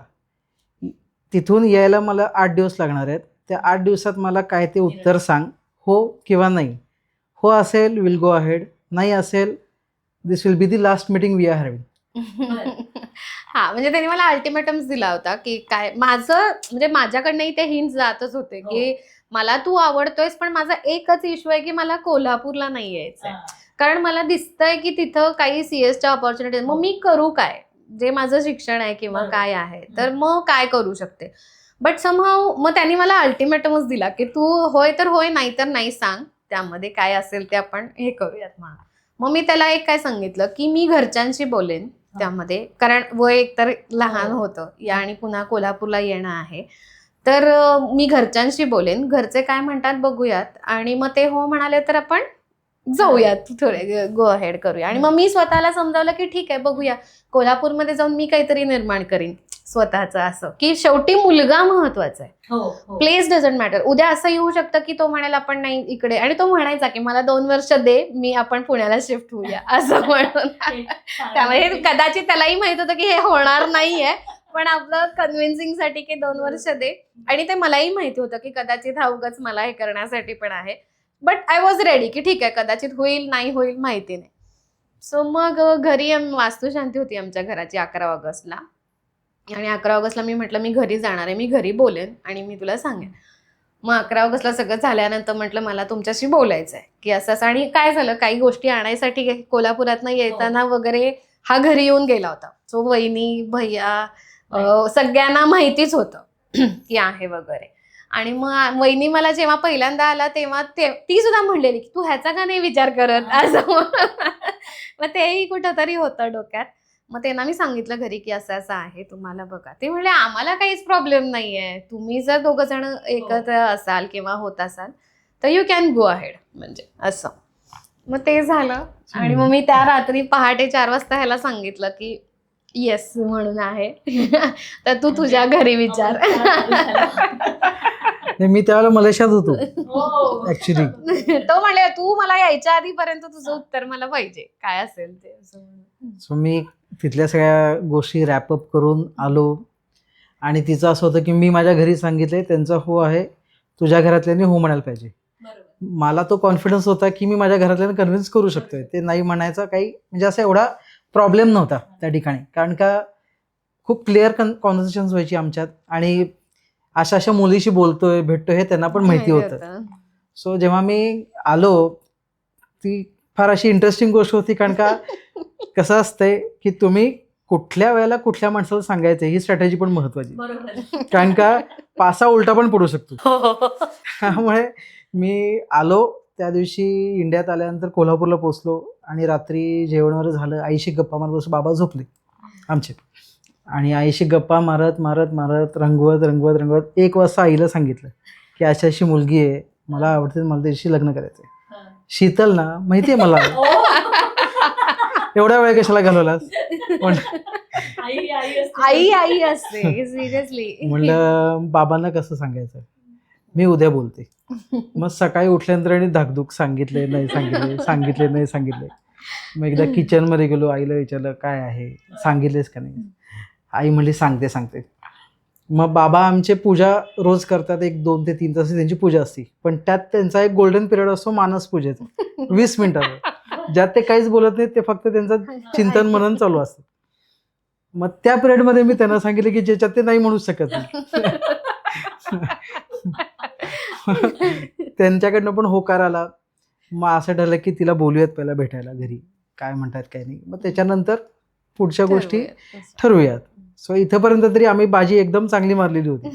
तिथून यायला मला 8 दिवस लागणार आहेत. त्या 8 दिवसात मला काय ते उत्तर सांग, हो किंवा नाही. हो असेल विल गो अहेड, नाही असेल this will be the last meeting we are having. हा, म्हणजे त्यांनी मला अल्टिमेटम्स दिला होता की काय माझं, म्हणजे माझ्याकडनंही ते हिंट जातच होते की मला तू आवडतोयस, पण माझा एकच इश्यू आहे की मला कोल्हापूरला नाही यायचंय. कारण मला दिसतंय की तिथं काही सीएसच्या ऑपॉर्च्युनिटीज, मग मी करू काय, जे माझं शिक्षण आहे किंवा काय आहे, तर मग काय करू शकते. बट समहाऊ मग त्यांनी मला अल्टिमेटमच दिला की तू होय तर होय, नाही तर नाही सांग, त्यामध्ये काय असेल ते आपण हे करूयात म्हणून. मग मी त्याला एक काय सांगितलं की मी घरच्यांशी बोलेन त्यामध्ये, कारण वय एकतर लहान होतं या आणि पुन्हा कोल्हापूरला येणं आहे, तर मी घरच्यांशी बोलेन, घरचे काय म्हणतात बघूयात, आणि मग ते हो म्हणाले तर आपण जाऊयात, थोडे गो अहेड करूया. आणि मग मी स्वतःला समजावलं की ठीक आहे, बघूया, कोल्हापूरमध्ये जाऊन मी काहीतरी निर्माण करीन स्वतःचं. असं की शेवटी मुलगा महत्वाचा आहे, प्लेस डझंट मॅटर. उद्या असं येऊ शकतं की तो म्हणाल आपण नाही इकडे, आणि तो म्हणायचा की मला 2 वर्ष दे, मी आपण पुण्याला शिफ्ट होऊया असं म्हणून. त्यामुळे कदाचित त्यालाही माहित होतं की हे होणार नाहीये, पण आपलं कन्व्हिन्सिंग साठी की 2 वर्ष दे. आणि ते मलाही माहिती होतं की कदाचित हा उगाच मला हे करण्यासाठी पण आहे. बट आय वॉज रेडी की ठीक आहे, कदाचित होईल नाही होईल माहिती नाही. सो मग घरी वास्तुशांती होती आमच्या घराची 11 ऑगस्टला, आणि 11 ऑगस्टला मी म्हटलं मी घरी जाणार आहे, मी घरी बोलेन आणि मी तुला सांगेन. मग 11 ऑगस्टला सगळं झाल्यानंतर म्हटलं मला तुमच्याशी बोलायचं आहे की असं. आणि काय झालं, काही गोष्टी आणायसाठी कोल्हापुरातनं येताना वगैरे हा घरी येऊन गेला होता. सो वहिनी, भैया, सगळ्यांना माहितीच होतं की आहे वगैरे. आणि मग वहिनी मला जेव्हा पहिल्यांदा आला तेव्हा ती सुद्धा म्हणलेली की तू ह्याचा का नाही विचार करत असं. मग तेही कुठंतरी होतं डोक्यात. मग त्यांना मी सांगितलं घरी की असं असं आहे, तुम्हाला बघा. ते म्हणले आम्हाला काहीच प्रॉब्लेम नाहीये, तुम्ही जर दोघं जण एकत्र असाल किंवा होत असाल तर यू कॅन गो अहेड, म्हणजे असं. मग ते झालं. आणि मग मी त्या रात्री पहाटे 4 वाजता ह्याला सांगितलं की येस म्हणून आहे. तर तू तुझ्या घरी विचार. मी त्यावेळेला मलेशियात होतो ऍक्च्युली. तो म्हणले तू मला यायच्या आधीपर्यंत तुझं उत्तर मला पाहिजे काय असेल ते, असं म्हणून. सो मी तिथल्या सगळ्या गोष्टी रॅपअप करून आलो. आणि तिचं असं होतं की मी माझ्या घरी सांगितले, त्यांचा हो आहे, तुझ्या घरातल्यांनी हो म्हणायला पाहिजे. मला तो कॉन्फिडन्स होता की मी माझ्या घरातल्यांना कन्व्हिन्स करू शकतोय, ते नाही म्हणायचा काही म्हणजे असा एवढा प्रॉब्लेम नव्हता त्या ठिकाणी. कारण का खूप क्लिअर कॉन्व्हर्सेशन्स व्हायची आमच्यात. आणि अशा मुलीशी बोलतोय भेटतोय हे त्यांना पण माहिती होतं. सो जेव्हा मी आलो ती फार अशी इंटरेस्टिंग गोष्ट होती. कारण का कसं असतंय की तुम्ही कुठल्या वेळेला कुठल्या माणसाला सांगायचं ही स्ट्रॅटेजी पण महत्वाची. कारण का पासा उलटा पण पडू शकतो. त्यामुळे मी आलो त्या दिवशी इंडियात आल्यानंतर कोल्हापूरला पोहोचलो आणि रात्री जेवण वगैरे झालं. आईशी गप्पा मारत बसून बाबा झोपले आमचे. आणि आईशी गप्पा मारत मारत मारत रंगवत रंगवत रंगवत 1 वाजता आईला सांगितलं की अशी मुलगी आहे, मला आवडते, मला त्याच्याशी लग्न करायचंय. शीतल ना, माहितीये मला. एवढा वेळ कशाला घालवलास? आई असते सिरियसली. म्हणलं बाबांना कसं सांगायचं, मी उद्या बोलते. मग सकाळी उठल्यानंतर आणि धाकधूक सांगितले नाही सांगितले. मग एकदा किचनमध्ये गेलो, आईला विचारलं काय आहे, सांगितलेस का नाही. आई म्हणली सांगते. मग बाबा आमचे पूजा रोज करतात, 1, 2 ते 3 तास त्यांची पूजा असते. पण त्यात त्यांचा एक गोल्डन पिरियड असतो मानस पूजेचा 20 मिनिटाचा, ज्यात ते काहीच बोलत नाहीत, ते फक्त त्यांचं चिंतन मनन चालू असतं. मग त्या पिरियडमध्ये मी त्यांना सांगितलं की ज्याच्यात ते नाही म्हणू शकत नाही. त्यांच्याकडनं पण होकार आला. मग असं ठरलं की तिला बोलूयात पहिला भेटायला घरी, काय म्हणतात काय नाही, मग त्याच्यानंतर पुढच्या गोष्टी ठरवूयात. सो इथंपर्यंत तरी आम्ही बाजी एकदम चांगली मारलेली होती.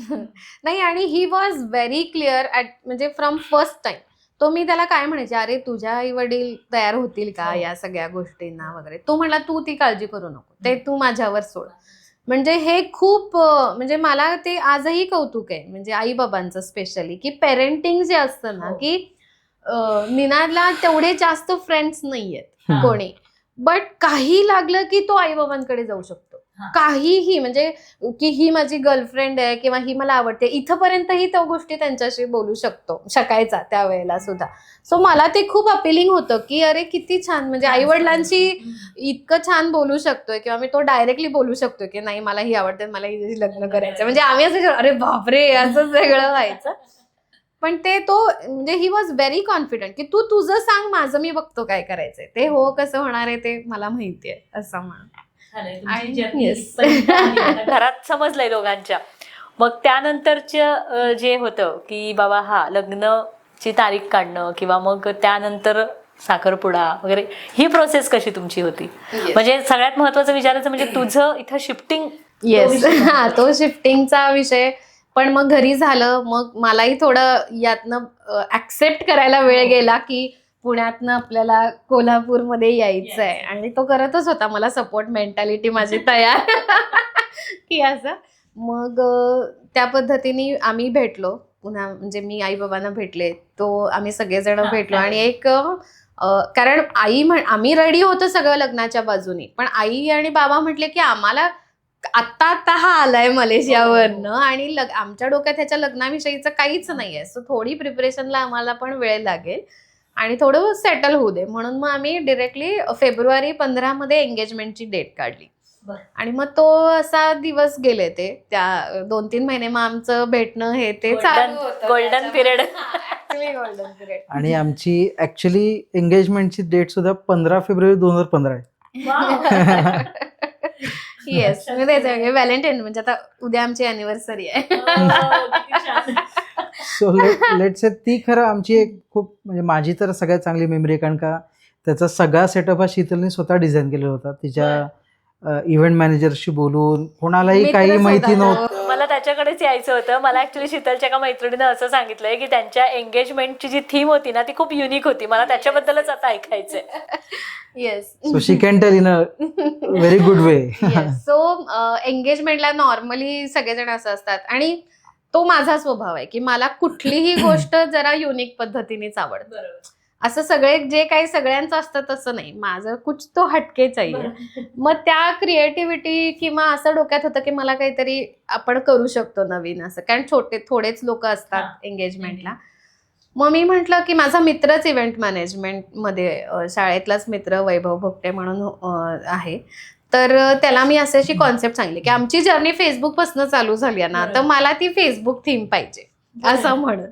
नाही, आणि ही वॉज व्हेरी क्लिअर म्हणजे फ्रॉम फर्स्ट टाइम. तो मी त्याला काय म्हणायचे, अरे तुझ्या आई वडील तयार होतील का या सगळ्या गोष्टींना वगैरे. तो म्हणला तू ती काळजी करू नको, ते तू माझ्यावर सोड. म्हणजे हे खूप म्हणजे मला ते आजही कौतुक आहे म्हणजे आई बाबांचं स्पेशली, की पेरेंटिंग जे असतं ना, की निनादला तेवढे जास्त फ्रेंड्स नाहीयेत कोणी, बट काही लागलं की तो आई बाबांकडे जाऊ शकतो. काहीही म्हणजे की ही माझी गर्लफ्रेंड आहे किंवा ही मला आवडते, इथपर्यंतही त्या गोष्टी त्यांच्याशी बोलू शकायचा त्यावेळेला सुद्धा. सो मला ते खूप अपिलिंग होतं की अरे किती छान, म्हणजे आई वडिलांशी इतकं छान बोलू शकतोय किंवा मी तो डायरेक्टली बोलू शकतोय की नाही मला ही आवडते, मला हिच्याशी लग्न करायचं. म्हणजे आम्ही असं अरे बापरे असं वेगळं व्हायचं. पण ते तो म्हणजे ही वॉज व्हेरी कॉन्फिडंट की तू तुझं सांग, माझं मी बघतो काय करायचंय ते. हो कसं होणार आहे ते मला माहितीये असं म्हणून. घरात समजलंय दोघांच्या. मग त्यानंतरचं जे होतं की बाबा हा लग्नची तारीख काढणं किंवा मग त्यानंतर साखरपुडा वगैरे, ही प्रोसेस कशी तुमची होती? म्हणजे सगळ्यात महत्वाचं विचारायचं म्हणजे तुझं इथं शिफ्टिंग. येस, हा तो शिफ्टिंगचा विषय. पण मग घरी झालं, मग मलाही थोडं यातनं ऍक्सेप्ट करायला वेळ गेला की पुण्यातनं आपल्याला कोल्हापूरमध्ये यायचं आहे. आणि तो करतच होता मला सपोर्ट, मेंटॅलिटी माझी तयार की असं. मग त्या पद्धतीने आम्ही भेटलो पुन्हा, म्हणजे मी आई बाबांना भेटले, तो आम्ही सगळेजण भेटलो. आणि एक कारण आम्ही रेडी होतो सगळं लग्नाच्या बाजूनी, पण आई आणि बाबा म्हटले की आम्हाला आत्ता हा आलाय मलेशियावरनं आणि आमच्या डोक्यात ह्याच्या लग्नाविषयीचं काहीच नाहीये. सो थोडी प्रिपरेशनला आम्हाला पण वेळ लागेल आणि थोडं सेटल होऊ दे, म्हणून मग आम्ही डिरेक्टली फेब्रुवारी 15 मध्ये एंगेजमेंटची डेट काढली. आणि मग तो असा दिवस गेले ते त्या 2-3 महिने मग आमचं भेटणं हे ते चालू होतं. Golden period. Golden period. आणि आमची ऍक्च्युली एंगेजमेंटची डेट सुद्धा 15 फेब्रुवारी 2015 आहे. येस, म्हणजे व्हॅलेंटाईन म्हणजे आता उद्या आमची अॅनिव्हर्सरी आहे. सो लेट्स से ती खरं आमची एक खूप म्हणजे माझी तर सगळ्यात चांगली मेमरी आहे. कारण का त्याचा सगळा सेटअप हा शीतलने स्वतः डिझाईन केलेला होता. तिच्या इव्हेंट मॅनेजरशी बोलून, कोणालाही काही माहिती नव्हतं. मला मला त्याच्याकडेच यायचं होतं. मला ऍक्च्युली शीतलच्या एका मैत्रिणीनं असं सांगितलंय की त्यांच्या एंगेजमेंटची जी थीम होती ना ती खूप युनिक होती. मला त्याच्याबद्दलच आता ऐकायचंय. Yes. So she can tell in a very good way. सो एंगेजमेंटला नॉर्मली सगळेजण असं असतात आणि तो माझा स्वभाव आहे की मला कुठलीही गोष्ट जरा युनिक पद्धतीनेच आवडते. असं सगळे जे काही सगळ्यांचं असतं तसं नाही, माझं कुछ तो हटके चाहिए. मग त्या क्रिएटिव्हिटी किंवा असं डोक्यात होतं की मला काहीतरी आपण करू शकतो नवीन असं, कारण थोडेच लोक असतात एंगेजमेंटला. मग मी म्हटलं की माझा मित्रच इव्हेंट मॅनेजमेंटमध्ये शाळेतलाच मित्र वैभव भोगटे म्हणून आहे, तर त्याला मी अशी कॉन्सेप्ट सांगली की आमची जर्नी फेसबुकपासून चालू झाली आहे ना, तर मला ती फेसबुक थीम पाहिजे असं म्हणून.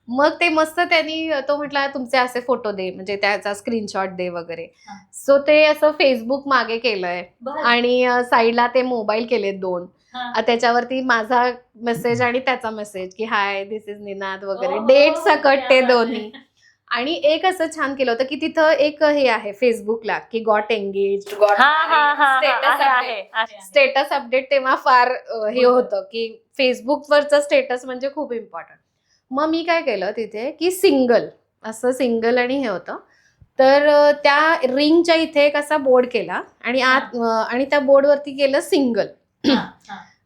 मग ते मस्त त्यांनी तो म्हटला तुमचे असे फोटो दे, म्हणजे त्याचा स्क्रीनशॉट दे वगैरे. सो ते असं फेसबुक मागे केलंय आणि साईडला ते मोबाईल केलेत 2. त्याच्यावरती माझा मेसेज आणि त्याचा मेसेज की हाय दिस इज निनाद वगैरे, डेट सकट ते दोन्ही. आणि एक असं छान केलं होतं की तिथं एक हे आहे फेसबुकला की गॉट एंगेज, स्टेटस अपडेट. तेव्हा फार हे होतं की फेसबुकवरचं स्टेटस म्हणजे खूप इम्पॉर्टंट. मग मी काय केलं तिथे की सिंगल आणि हे होतं, तर त्या रिंगच्या इथे एक असा बोर्ड केला आणि आणि त्या बोर्डवरती केलं सिंगल.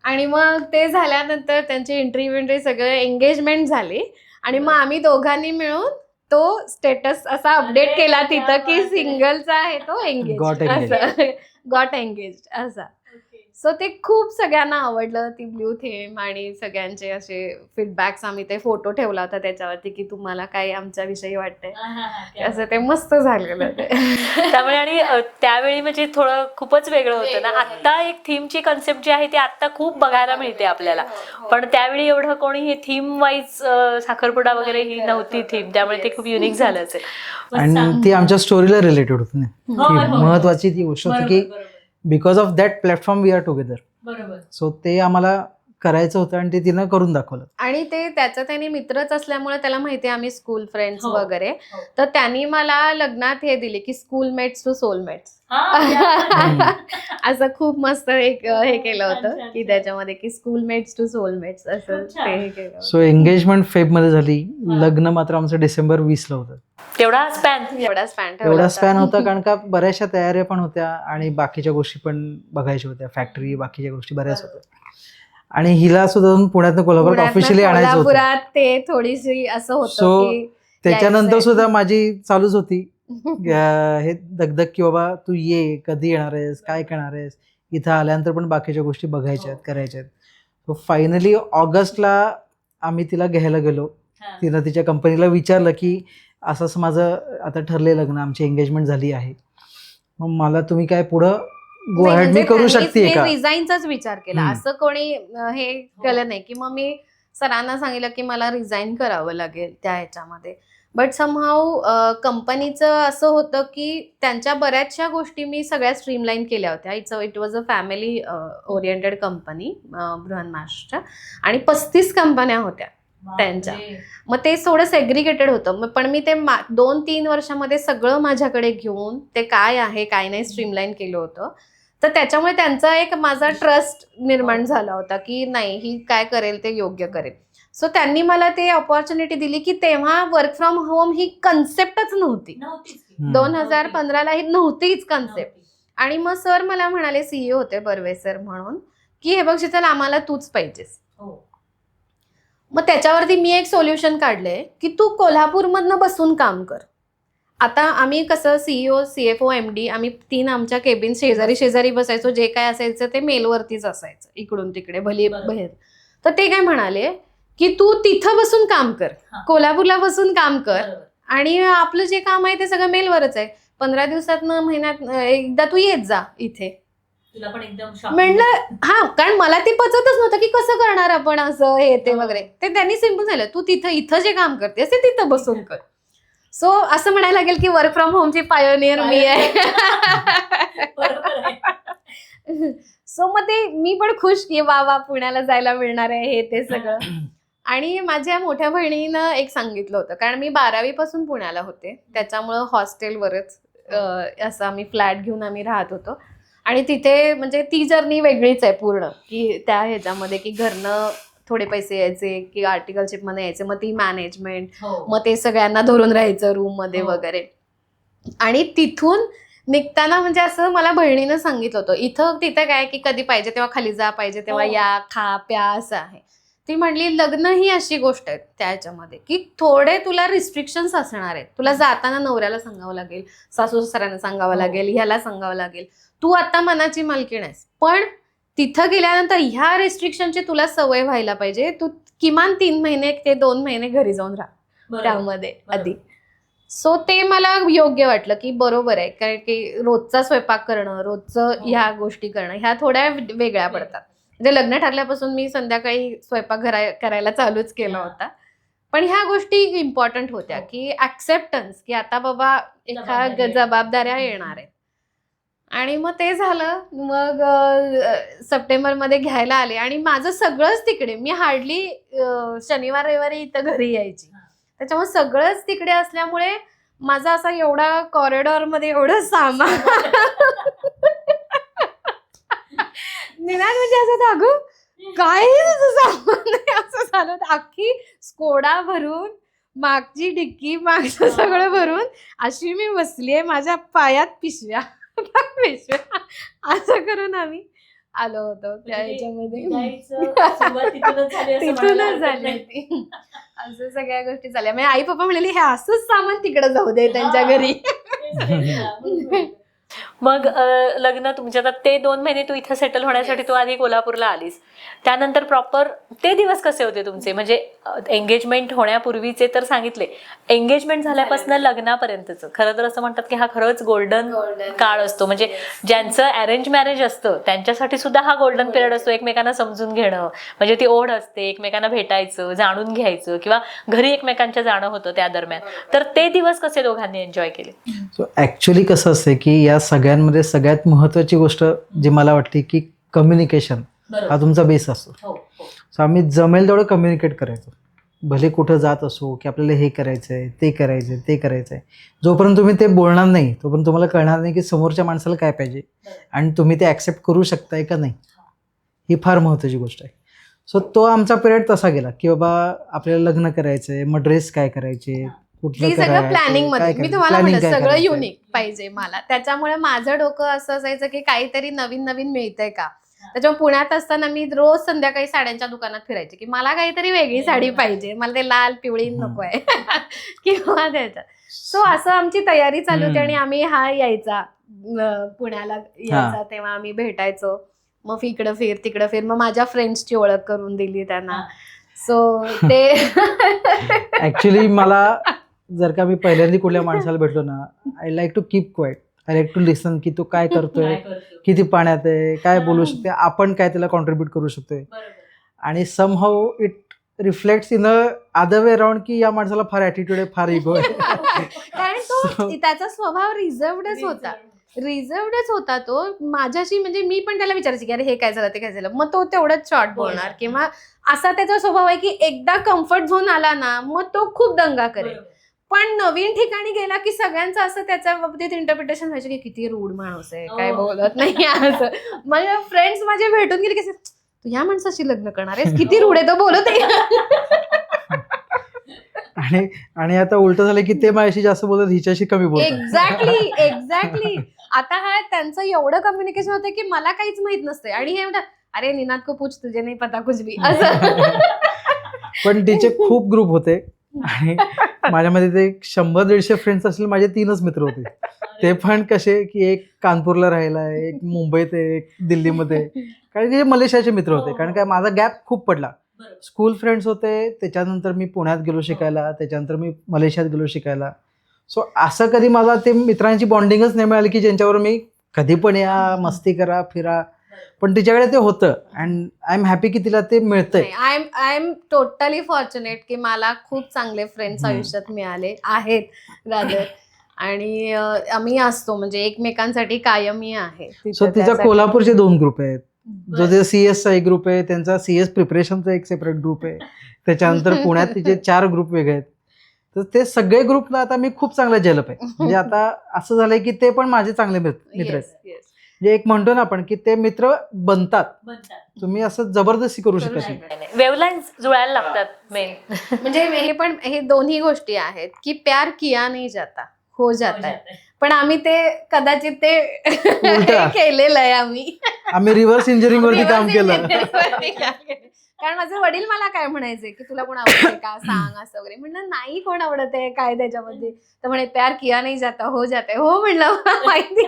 आणि मग ते झाल्यानंतर त्यांची एंट्री सगळं एंगेजमेंट झाली आणि मग आम्ही दोघांनी मिळून तो स्टेटस असा अपडेट केला तिथं की सिंगलचा आहे तो एंगेज, गॉट एंगेज असा. सो ते खूप सगळ्यांना आवडलं, ती ब्ल्यू थीम. आणि सगळ्यांचे असे फीडबॅक्स, आम्ही ते फोटो ठेवला होता त्याच्यावरती की तुम्हाला काय आमच्याविषयी वाटतंय असं. ते मस्त झालेलं ते. त्यामुळे आणि त्यावेळी म्हणजे थोडं खूपच वेगळं होतं ना. आत्ता एक थीमची कन्सेप्ट जी आहे ती आत्ता खूप बघायला मिळते आपल्याला, पण त्यावेळी एवढं कोणी हे थीम वाईज साखरपुडा वगैरे ही नव्हती थीम, त्यामुळे ते खूप युनिक झालं असेल. आणि ती आमच्या स्टोरीला रिलेटेड होती ना, की महत्वाची ती गोष्ट होती की because of that platform we are together. बरोबर. सो ते आम्हाला करायचं होतं आणि ते तिनं करून दाखवलं. आणि ते त्याने मित्रच असल्यामुळे त्याला माहिती आहे आम्ही स्कूल फ्रेंड्स वगैरे, तर त्यांनी मला लग्नात हे दिले की स्कूलमेट्स टू सोलमेट्स असं खूप मस्त एक हे केलं होतं की त्याच्यामध्ये की स्कूलमेट्स टू सोलमेट्स असं ते हे केलं. सो एंगेजमेंट फेबमध्ये झाली, लग्न मात्र आमचं डिसेंबर 20ला होतं. तेवढा स्पॅन एवढा स्पॅन होता कारण का बऱ्याचशा तयाऱ्या पण होत्या आणि बाकीच्या गोष्टी पण बघायच्या होत्या, फॅक्टरी बाकीच्या गोष्टी बऱ्याच होत्या. आणि हिला सुद्धा पुण्यातनं कोल्हापुरात ऑफिशियली आणायचं होतं. ते थोडीशी असं होतं. सो त्याच्यानंतर सुद्धा माझी चालूच होती हे दगदग की बाबा तू ये, कधी येणार आहेस, काय करणार आहेस, इथं आल्यानंतर पण बाकीच्या गोष्टी बघायच्या आहेत, करायच्या आहेत. सो फायनली ऑगस्टला आम्ही तिला घ्यायला गेलो. तिनं तिच्या कंपनीला विचारलं की असं असं माझं आता ठरले लग्न, आमची एंगेजमेंट झाली आहे, मग मला तुम्ही काय पुढं गो अहेड मी करू शकते का. रिझाईनचाच विचार केला, असं कोणी हे केलं नाही की मग मी सरांना सांगितलं की मला रिझाईन करावं लागेल त्या ह्याच्यामध्ये. बट समहाऊ कंपनीचं असं होतं की त्यांच्या बऱ्याचशा गोष्टी मी सगळ्या स्ट्रीमलाईन केल्या होत्या. It was a family oriented company बृहन्मासच्या, आणि 35 कंपन्या होत्या त्यांच्या. मग ते थोडं सेग्रिगेटेड होतं, पण मी ते 2-3 वर्षामध्ये सगळं माझ्याकडे घेऊन ते काय आहे काय नाही स्ट्रीमलाईन केलं होतं. तर त्याच्यामुळे त्यांचा एक माझा ट्रस्ट निर्माण झाला होता की नाही ही काय करेल ते योग्य करेल. सो त्यांनी मला ते ऑपॉर्च्युनिटी दिली की तेव्हा वर्क फ्रॉम होम ही कन्सेप्टच नव्हती. 2015ला ही नव्हतीच कन्सेप्ट. आणि मग सर मला म्हणाले, सीईओ होते बर्वे सर म्हणून, की हे बघ शीतल आम्हाला तूच पाहिजेस. मग त्याच्यावरती मी एक सोल्युशन काढलंय की तू कोल्हापूरमधनं बसून काम कर. आता आम्ही कसं सीईओ, CFO, MD आम्ही 3 आमच्या केबिन शेजारी बसायचो, जे काय असायचं ते मेलवरतीच असायचं इकडून तिकडे भले बाहेर. तर ते काय म्हणाले की तू तिथं बसून काम कर, कोल्हापूरला बसून काम कर, आणि आपलं जे काम आहे ते सगळं मेलवरच आहे. 15 दिवसातनं महिन्यात एकदा तू येत जा इथे. म्हणलं हा, कारण मला ते पचतच नव्हतं की कसं करणार आपण असं हे ते वगैरे. ते त्यांनी सिम्पल झालं, तू इथं जे काम करतेस ते तिथं बसून कर. सो असं म्हणायला लागेल की वर्क फ्रॉम होमची पायोनियर मी आहे. सो मग ते मी पण खुश की वा पुण्याला जायला मिळणार आहे हे ते सगळं. आणि माझ्या मोठ्या बहिणीनं एक सांगितलं होतं, कारण मी 12वी पासून पुण्याला होते, त्याच्यामुळं हॉस्टेलवरच असं आम्ही फ्लॅट घेऊन आम्ही राहत होतो. आणि तिथे म्हणजे ती जर्नी वेगळीच आहे पूर्ण, की त्या ह्याच्यामध्ये की घरनं थोडे पैसे यायचे की आर्टिकलशिपमध्ये यायचे, मग ती मॅनेजमेंट, मग ते सगळ्यांना धरून राहायचं रूममध्ये वगैरे. आणि तिथून निघताना म्हणजे असं मला बहिणीनं सांगितलं होतं, इथं तिथं काय की कधी पाहिजे तेव्हा खाली जा, पाहिजे तेव्हा या, खा प्या, असं आहे. ती म्हणली लग्न ही अशी गोष्ट आहे त्याच्यामध्ये की थोडे तुला रिस्ट्रिक्शन्स असणार आहेत. तुला जाताना नवऱ्याला सांगावं लागेल, सासू सासऱ्यांना सांगावं लागेल, ह्याला सांगावं लागेल, तू आता मनाची मालकीण आहेस, पण तिथं गेल्यानंतर ह्या रिस्ट्रिक्शनची तुला सवय व्हायला पाहिजे. तू किमान 3 महिने ते 2 महिने घरी जाऊन राहा त्यामध्ये आधी. सो ते मला योग्य वाटलं की बरोबर आहे, कारण की रोजचा स्वयंपाक करणं, रोजचं ह्या गोष्टी करणं ह्या थोड्या वेगळ्या पडतात. म्हणजे लग्न ठरल्यापासून मी संध्याकाळी स्वयंपाक करायला चालूच केला होता, पण ह्या गोष्टी इम्पॉर्टंट होत्या की ऍक्सेप्टन्स, की आता बाबा एका जबाबदाऱ्या येणार आहेत. आणि मग ते झालं. मग सप्टेंबरमध्ये घ्यायला आले आणि माझं सगळंच तिकडे, मी हार्डली शनिवार रविवारी इथं घरी यायची, त्याच्यामुळे सगळंच तिकडे असल्यामुळे माझा असा एवढा कॉरिडॉरमध्ये एवढं सामान निनाद म्हणजे असं अगं काय तुझं सामान आहे असं झालं. अख्खी स्कोडा भरून, मागची डिक्की, मागचं सगळं भरून अशी मी बसलीये, माझ्या पायात पिशव्या असं करून आम्ही आलो होतो त्या ह्याच्यामध्ये. तिथूनच झाली ती. असं सगळ्या गोष्टी झाल्या. म्हणजे आई पप्पा म्हणाले हे असंच सामान तिकडे जाऊ दे त्यांच्या घरी. मग लग्न तुमच्या आता ते 2 महिने तू इथं सेटल होण्यासाठी तू आधी कोल्हापूरला आलीस, त्यानंतर प्रॉपर ते दिवस कसे होते तुमचे? म्हणजे एंगेजमेंट होण्यापूर्वीचे तर सांगितले, एंगेजमेंट झाल्यापासून लग्नापर्यंतचं खरं तर असं म्हणतात की हा खरंच गोल्डन काळ असतो. म्हणजे ज्यांचं अरेंज मॅरेज असतं त्यांच्यासाठी सुद्धा हा गोल्डन पिरियड असतो. एकमेकांना समजून घेणं, म्हणजे ती ओढ असते, एकमेकांना भेटायचं, जाणून घ्यायचं, किंवा घरी एकमेकांच्या जाणं होतं त्या दरम्यान. तर ते दिवस कसे दोघांनी एन्जॉय केले? सो ॲक्च्युली कसं असते की या सगळ्यांमध्ये सगळ्यात महत्त्वाची गोष्ट जी मला वाटते की कम्युनिकेशन हा तुमचा बेस असतो. सो आम्ही जमेल तेवढं कम्युनिकेट करायचो, भले कुठं जात असो की आपल्याला हे करायचं आहे, ते करायचं आहे, ते करायचं आहे. जोपर्यंत तुम्ही ते बोलणार नाही तोपर्यंत तुम्हाला कळणार नाही की समोरच्या माणसाला काय पाहिजे आणि तुम्ही ते ॲक्सेप्ट करू शकताय का नाही. ही फार महत्त्वाची गोष्ट आहे. सो तो आमचा पिरियड तसा गेला की बाबा आपल्याला लग्न करायचं आहे, मग ड्रेस काय करायचे, ती सगळं प्लॅनिंग मध्ये. मी तुम्हाला म्हणलं सगळं युनिक पाहिजे मला, त्याच्यामुळे माझं डोकं असं असायचं की काहीतरी नवीन नवीन मिळतंय का. त्याच्यामुळे पुण्यात असताना मी रोज संध्याकाळी साड्यांच्या दुकानात फिरायचे की मला काहीतरी वेगळी साडी पाहिजे, मला ते लाल पिवळी नको आहे किंवा त्याच्यात. सो असं आमची तयारी चालू होती. आणि आम्ही यायचा पुण्याला यायचा तेव्हा आम्ही भेटायचो, मग इकडं फिर तिकडं फिर, मग माझ्या फ्रेंड्सची ओळख करून दिली त्यांना. सो ते ॲक्च्युली मला जर का मी पहिल्यांदा कुठल्या माणसाला भेटलो ना, I like to keep quiet, I like to listen की तो काय करतोय, किती पाण्यात आहे, काय बोलू शकते, आपण काय त्याला कॉन्ट्रीब्यूट करू शकतोय. आणि somehow it reflects in a other way around की या माणसाला फार ॲटिट्यूड आहे, फार इगो आहे. कारण तो त्याचा स्वभाव रिझर्वडच होता तो माझ्याशी. म्हणजे मी पण त्याला विचारायची की अरे हे काय झालं, ते काय झालं, मग तो तेवढंच शॉर्ट बोलणार. किंवा असा त्याचा स्वभाव आहे की एकदा कम्फर्ट झोन आला ना मग तो खूप दंगा करेल. पण नवीन ठिकाणी गेला की सगळ्यांचं असं त्याच्या बाबतीत इंटरप्रिटेशन व्हायचं की किती रूढ माणूस आहे, काय बोलत नाही असं. माझ्या फ्रेंड्स माझे भेटून गेले की तू ह्या माणसाशी लग्न करणार आहेस, किती रूढ आहे, तो बोलत आहे. आणि आता उलट झालं की ते माझ्याशी जास्त बोलत, हिच्याशी कमी बोलतात. एक्झॅक्टली. आता हा त्यांचं एवढं कम्युनिकेशन होतं की मला काहीच माहित नसतंय. आणि हे म्हणतात अरे निनाद को पूछ, तुझे नाही पता कुछ भी असं. पण तिचे खूप ग्रुप होते आणि माझ्यामध्ये ते 100-150 फ्रेंड्स असले. माझे 3च मित्र होते, ते पण कसे की एक कानपूरला राहायला आहे, एक मुंबईत आहे, एक दिल्लीमध्ये. कारण की मलेशियाचे मित्र होते. कारण काय माझा गॅप खूप पडला. स्कूल फ्रेंड्स होते, त्याच्यानंतर मी पुण्यात गेलो शिकायला, त्याच्यानंतर मी मलेशियात गेलो शिकायला. सो असं कधी मला ते मित्रांची बॉन्डिंगच नाही मिळाली की ज्यांच्यावर मी कधी पण या, मस्ती करा, फिरा. पण तिच्याकडे ते होतं अँड आय एम हॅपी की तिला ते मिळतंय. आय एम टोटली फॉर्च्युनेट की मला खूप चांगले फ्रेंड्स आयुष्यात मिळाले आहेत रादर. आणि आम्ही असतो म्हणजे एकमेकांसाठी कायमही आहे. सो तिचा कोल्हापूरचे 2 ग्रुप आहेत. जो ते CS चा एक ग्रुप आहे, त्यांचा CS प्रिपरेशनचा एक सेपरेट ग्रुप आहे. त्याच्यानंतर पुण्यात तिचे 4 ग्रुप वेगळे आहेत. तर ते सगळे ग्रुपला आता मी खूप चांगला जेलप आहे. म्हणजे आता असं झालंय की ते पण माझे चांगले मित्र आहेत. म्हणजे एक म्हणतो ना आपण की ते मित्र बनतात, तुम्ही असं जबरदस्ती करू शकत नाही. वेवलाईन्स जुळायला लागतात मेन. म्हणजे हे दोन्ही गोष्टी आहेत की प्यार किया नाही जाता, हो जाता है. पण आम्ही ते कदाचित ते उलटं. हे केलेलं आहे आम्ही रिव्हर्स इंजिनिअरिंग वरती काम केलं. कारण माझे वडील मला काय म्हणायचे की तुला कोण आवडते का सांग असं वगैरे. म्हणलं नाही कोण आवडत आहे काय त्याच्यामध्ये. तर म्हणे प्यार किया नाही जाता हो जाता. हो म्हणलं माहिती.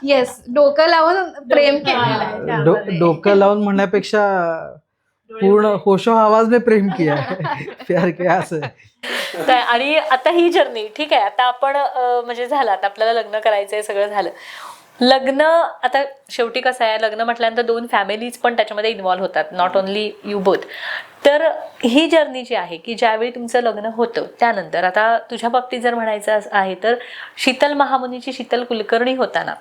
येस, डोकं लावून प्रेम केलेलं आहे त्यामध्ये. डोकं लावून म्हणण्यापेक्षा पूर्ण होशो आवाज में प्रेम किया है, प्यार किया असं. आणि आता ही जर्नी ठीक आहे, आता आपण म्हणजे झालं, आता आपल्याला लग्न करायचंय, सगळं झालं. लग्न आता शेवटी कसं आहे, लग्न म्हटल्यानंतर 2 फॅमिलीज पण त्याच्यामध्ये इन्व्हॉल्व्ह होतात, नॉट ओन्ली यू बोथ. तर ही जर्नी जी आहे की ज्यावेळी तुमचं लग्न होतं त्यानंतर, आता तुझ्या बाबतीत जर म्हणायचं आहे तर शीतल महामुनीची शीतल कुलकर्णी होताना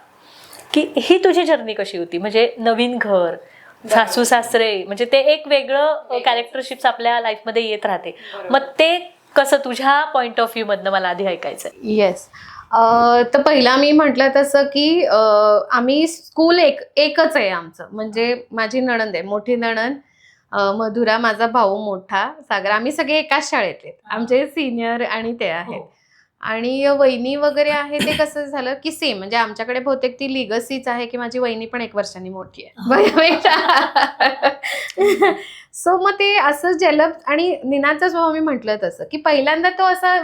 की ही तुझी जर्नी कशी होती? म्हणजे नवीन घर, सासू सासरे, म्हणजे ते एक वेगळं कॅरेक्टरशिप्स आपल्या लाईफमध्ये येत राहते. मग ते कसं तुझ्या पॉइंट ऑफ व्ह्यू मधनं मला आधी ऐकायचं. येस, तर पहिला मी म्हटलं तसं की आम्ही स्कूल एकच आहे आमचं. म्हणजे माझी नणंद आहे, मोठी नणंद मधुरा, माझा भाऊ मोठा सागर, आम्ही सगळे एकाच शाळेतले, आमचे सिनियर आणि ते आहेत. आणि वहिनी वगैरे आहे ते कसं झालं की सेम, म्हणजे आमच्याकडे बहुतेक ती लिगसीच आहे की माझी वहिनी पण 1 वर्षांनी मोठी आहे. सो मग ते असं जलब. आणि निनाचा स्वभाव मी म्हटलं तसं की पहिल्यांदा तो असा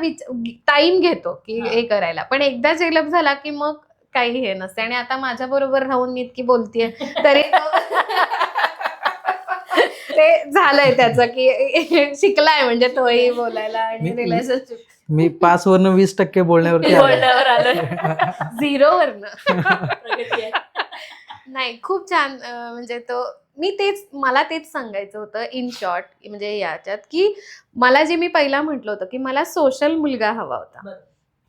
टाइम घेतो की हे करायला, पण एकदा जलब झाला की मग काही हे नसते. आणि आता माझ्या बरोबर राहून मी इतकी बोलतेय तरी ते झालंय त्याचं की शिकलाय म्हणजे तोही बोलायला. आणि रिलेशनशिप मी 5 वरनं 20% बोलण्यावरती आलो. 0 वरनं. नाही, खूप छान. म्हणजे तो मला तेच सांगायचं होतं इन शॉर्ट, म्हणजे याच्यात की मला जे मी पहिला म्हटलं होतं की मला सोशल मुलगा हवा होता,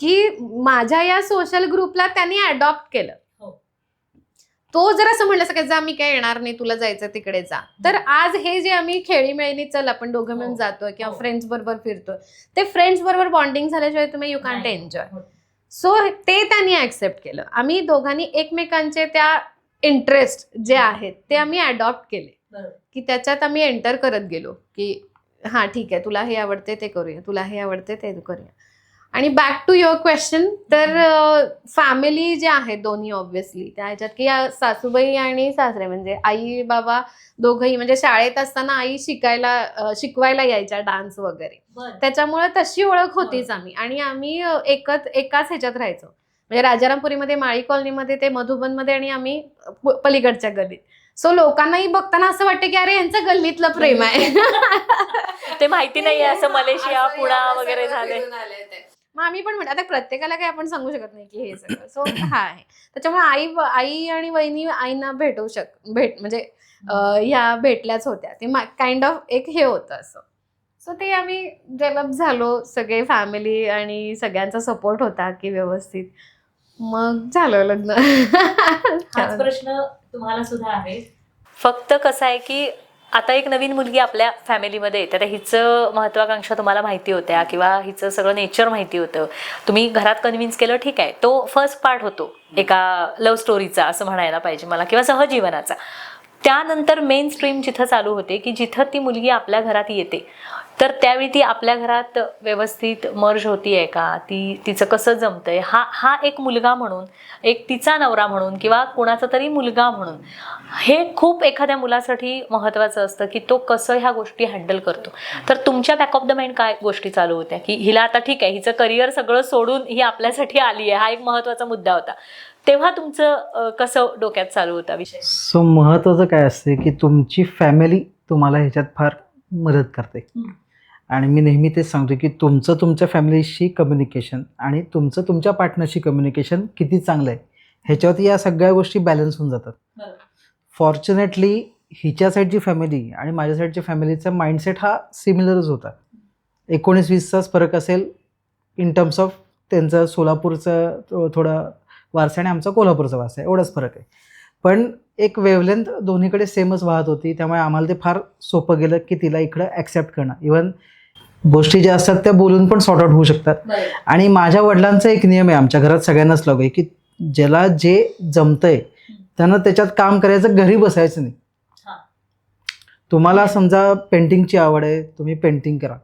की माझ्या या सोशल ग्रुपला त्यांनी अडॉप्ट केलं. तो जर असं म्हणलं सगळं जा, मी काय येणार नाही, तुला जायचं तिकडे जा. तर आज हे जे आम्ही खेळीमेळीने चल आपण दोघं मिळून जातोय किंवा फ्रेंड्स बरोबर फिरतोय, ते फ्रेंड्स बरोबर बॉन्डिंग झाल्याशिवाय तुम्ही यू कॅन्ट एन्जॉय. सो ते त्यांनी ऍक्सेप्ट केलं. आम्ही दोघांनी एकमेकांचे त्या इंटरेस्ट जे आहेत ते आम्ही अडॉप्ट केले, की त्याच्यात आम्ही एंटर करत गेलो की हां ठीक आहे, तुला हे आवडते ते करूया, तुला हे आवडते ते करूया. आणि बॅक टू युअर क्वेश्चन, तर फॅमिली जे आहेत दोन्ही ऑब्व्हियसली त्या ह्याच्यात की सासूबाई आणि सासरे, म्हणजे आई बाबा दोघंही, म्हणजे शाळेत असताना आई शिकवायला यायच्या डान्स वगैरे, त्याच्यामुळे तशी ओळख होतीच आम्ही. आणि आम्ही एकाच ह्याच्यात राहायचो, म्हणजे राजारामपुरीमध्ये माळी कॉलनीमध्ये, ते मधुबनमध्ये, आणि आम्ही पलीकडच्या गल्लीत. सो लोकांनाही बघताना असं वाटतं की अरे यांचं गल्लीतलं प्रेम आहे. ते माहिती नाहीये असं मलेशिया पुणा वगैरे झाले. मग आम्ही पण म्हणतो, आता प्रत्येकाला काही आपण सांगू शकत नाही की हे सगळं. सो हा आहे. त्याच्यामुळे आई आणि वहिनी आईना म्हणजे ह्या भेटल्याच होत्या. ते काइंड ऑफ एक हे होतं असं. सो ते आम्ही डेव्हलप झालो सगळे फॅमिली, आणि सगळ्यांचा सपोर्ट होता की व्यवस्थित. मग झालं लग्न. हाच प्रश्न तुम्हाला सुद्धा आहे. फक्त कसं आहे की आता एक नवीन मुलगी आपल्या फॅमिलीमध्ये येते, तर हिचं महत्वाकांक्षा तुम्हाला माहिती होत्या किंवा हिचं सगळं नेचर माहिती होतं, तुम्ही घरात कन्व्हिन्स केलं, ठीक आहे, तो फर्स्ट पार्ट होतो एका लव्ह स्टोरीचा असं म्हणायला पाहिजे मला, किंवा सहजीवनाचा. त्यानंतर मेन स्ट्रीम जिथं चालू होते की जिथं ती मुलगी आपल्या घरात येते, तर त्यावेळी ती आपल्या घरात व्यवस्थित मर्ज होतीये का, तिचं कसं जमतंय, हा एक मुलगा म्हणून, एक तिचा नवरा म्हणून किंवा कोणाचा तरी मुलगा म्हणून, हे खूप एखाद्या मुलासाठी महत्त्वाचं असतं की तो कसं ह्या गोष्टी हँडल करतो. तर तुमच्या बॅक ऑफ द माइंड काय गोष्टी चालू होत्या की हिला आता ठीक आहे, हिचं करिअर सगळं सोडून ही आपल्यासाठी आली आहे, हा एक महत्त्वाचा मुद्दा होता. तेव्हा तुमचं कसं डोक्यात चालू होता विषय? सो महत्त्वाचं काय असते की तुमची फॅमिली तुम्हाला ह्याच्यात फार मदत करते. आणि मी नेहमी तेच सांगतो की तुमच्या फॅमिलीशी कम्युनिकेशन आणि तुमच्या पार्टनरशी कम्युनिकेशन किती चांगलं आहे ह्याच्यावरती या सगळ्या गोष्टी बॅलन्स होऊन जातात. फॉर्च्युनेटली हिच्या साईडची फॅमिली आणि माझ्या साईडच्या फॅमिलीचा माइंडसेट हा सिमिलरच होता. 19-20चाच फरक असेल इन टर्म्स ऑफ त्यांचा सोलापूरचा थोडा वारसा आणि आमचा कोल्हापूरचा वारसा आहे, एवढाच फरक आहे. पण एक वेवलेंथ दोन्हीकडे सेमच वाहत होती, त्यामुळे आम्हाला ते फार सोपं गेलं की तिला इकडं ॲक्सेप्ट करणं. इवन गोष्टी ज्या असतात त्या बोलून पण सॉर्ट आउट होऊ शकतात. आणि माझ्या वडिलांचा एक नियम आहे, आमच्या घरात सगळ्यांनाच लागू आहे, की ज्याला जे जमतंय त्यानं त्याच्यात काम करायचं, घरी बसायचं नाही. तुम्हाला समजा पेंटिंगची आवड आहे, तुम्ही पेंटिंग करा.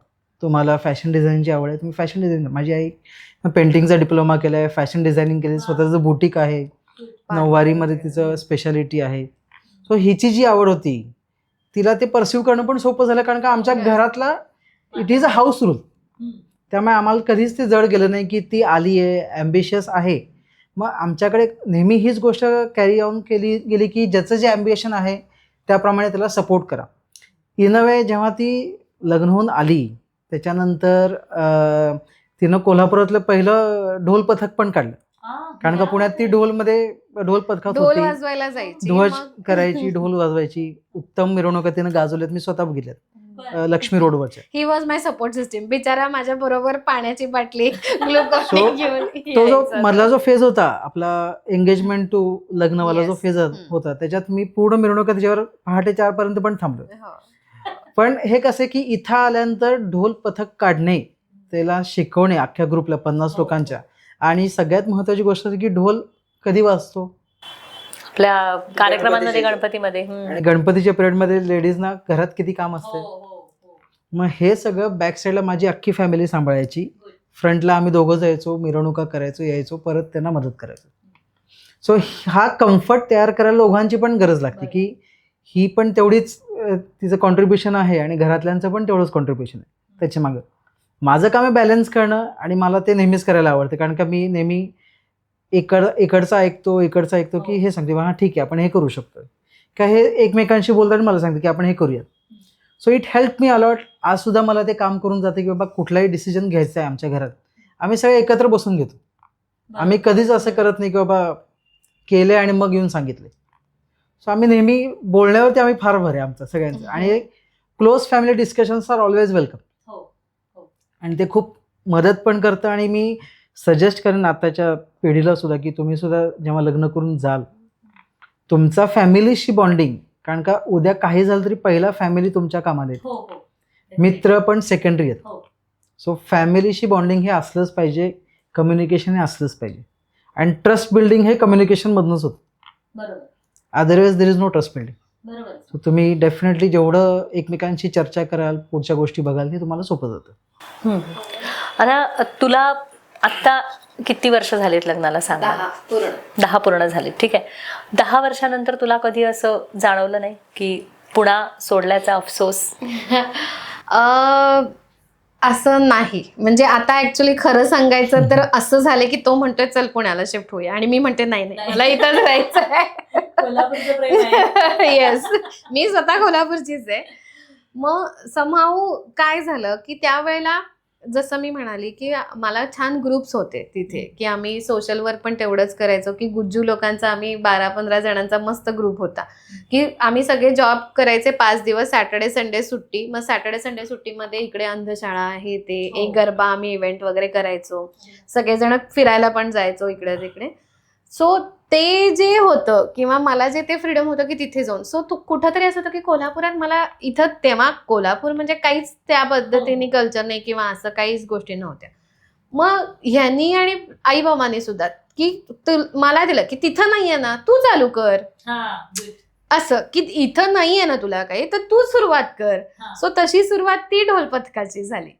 तुम्हाला फॅशन डिझाईनची आवड आहे, तुम्ही फॅशन डिझाईन करा. माझी आई पेंटिंगचा डिप्लोमा केला आहे, फॅशन डिझायनिंग केली, स्वतःचं बुटीक आहे, नऊवारीमध्ये तिचं स्पेशालिटी आहे. सो हिची जी आवड होती तिला ते परस्यू करणं पण सोपं झालं, कारण का आमच्या घरातला it is a house rule. त्यामुळे आम्हाला कधीच ते जड गेलं नाही की ती आली आहे, ॲम्बिशियस आहे. मग आमच्याकडे नेहमी हीच गोष्ट कॅरी ऑन केली गेली की ज्याचं जे ॲम्बिशन आहे त्याप्रमाणे त्याला सपोर्ट करा. इन अ वे जेव्हा ती लग्न होऊन आली त्याच्यानंतर तिनं कोल्हापुरातलं पहिलं ढोल पथक पण काढलं, कारण का पुण्यात ती ढोल पथकात ढोल होती, वाजवायला जायची, ध्वज मग करायची, ढोल वाजवायची. उत्तम मिरवणुका तिनं गाजवल्यात, मी स्वतः बघितल्यात लक्ष्मी रोडवरच्या. He was my support system. बिचारा माझ्या बरोबर पाण्याची बाटली ग्लुकोज So, घेऊन तो जो यायचा. मधला जो फेज होता आपला एंगेजमेंट टू लग्नवाला जो Yes. फेज होता त्याच्यात मी पूर्ण मिरवणुका त्याच्यावर पहाटे 4 पर्यंत पण थांबलो. हो. पण हे कसं की इथं आल्यानंतर ढोल पथक काढणे, त्याला शिकवणे अख्ख्या ग्रुपला 50 लोकांच्या, आणि सगळ्यात महत्त्वाची गोष्ट की ढोल कधी वाजतो, आपल्या कार्यक्रमांमध्ये, गणपतीमध्ये. आणि गणपतीच्या पिरियडमध्ये लेडीजना घरात किती काम असते. मग हे सगळं बॅक साईडला माझी अख्खी फॅमिली सांभाळायची, फ्रंटला आम्ही दोघं जायचो, मिरवणुका करायचो, यायचो, परत त्यांना मदत करायचो. सो हा कम्फर्ट तयार करायला दोघांची पण गरज लागते, की ही पण तेवढीच तिचं कॉन्ट्रीब्युशन आहे आणि घरातल्यांचं पण तेवढंच कॉन्ट्रीब्युशन आहे त्याच्या मागं. माझं काम आहे बॅलन्स करणं, आणि मला ते नेहमीच करायला आवडतं, कारण का मी नेहमी इकडचं ऐकतो की हे सांगते हां ठीक आहे आपण हे करू शकतो, का हे एकमेकांशी बोलताना मला सांगते की आपण हे करूयात. So it help me a lot. आज सुद्धा मला ते काम करून जाते की बाबा कुठलाही डिसिजन घ्यायचा आहे आमच्या घरात, आम्ही सगळे एकत्र बसून घेतो. आम्ही कधीच असं करत नाही की बाबा केले आणि मग येऊन सांगितले. सो आम्ही नेहमी बोलण्यावरती आम्ही फार भर आहे आमचं सगळ्यांचं, आणि close family discussions are always welcome, आणि ते खूप मदत पण करतं. आणि मी सजेस्ट करेन आताच्या पिढीला सुद्धा की तुम्ही सुद्धा जेव्हा लग्न करून जाल, तुमचा फॅमिलीशी बॉन्डिंग, कारण का उद्या काही झालं तरी पहिला फॅमिली तुमच्या कामाला येते, मित्र पण सेकंडरी आहेत. सो फॅमिलीशी बॉन्डिंग हे असलंच पाहिजे, कम्युनिकेशन हे असलंच पाहिजे, आणि ट्रस्ट बिल्डिंग हे कम्युनिकेशनमधूनच होतं. Otherwise there is no trust building. So तुम्ही डेफिनेटली जेवढं एकमेकांशी चर्चा कराल, पुढच्या गोष्टी बघाल, हे तुम्हाला सोपं जातं. आता तुला आत्ता किती वर्ष झालीत लग्नाला सांग? 10 पूर्ण झालीत. ठीक आहे. 10 वर्षानंतर तुला कधी असं जाणवलं नाही की पुणा सोडल्याचा अफसोस? असं नाही. म्हणजे आता ऍक्च्युली खरं सांगायचं तर असं झालं की तो म्हणतोय चल पुण्याला शिफ्ट होऊया, आणि मी म्हणते नाही मला इथंच राहायचं आहे. येस, मी स्वतः कोल्हापूरचीच आहे. मग समहाऊ काय झालं की त्यावेळेला जसं मी म्हणाली की मला छान ग्रुप्स होते तिथे, की आम्ही सोशल वर्क पण तेवढंच करायचो, की गुज्जू लोकांचा आम्ही 12-15 जणांचा मस्त ग्रुप होता, की आम्ही सगळे जॉब करायचे 5 दिवस, सॅटर्डे संडे सुट्टी. मग सॅटर्डे संडे सुट्टीमध्ये इकडे अंधशाळा हे ते एक गरबा आम्ही इव्हेंट वगैरे करायचो, सगळेजण फिरायला पण जायचो इकडे तिकडे. सो ते जे होतं किंवा मला जे ते फ्रीडम होतं की तिथे जाऊन, सो तू कुठंतरी असं होतं की कोल्हापुरात मला इथं, तेव्हा कोल्हापूर म्हणजे काहीच त्या पद्धतीने कल्चर नाही किंवा असं काहीच गोष्टी नव्हत्या. मग ह्यांनी आणि आई बाबांनी सुद्धा की मला दिलं की तिथं नाहीये ना तू चालू कर, असं की इथं नाहीये ना तुला काही तर तू सुरुवात कर. सो तशी सुरुवात ती ढोल पथकाची झाली,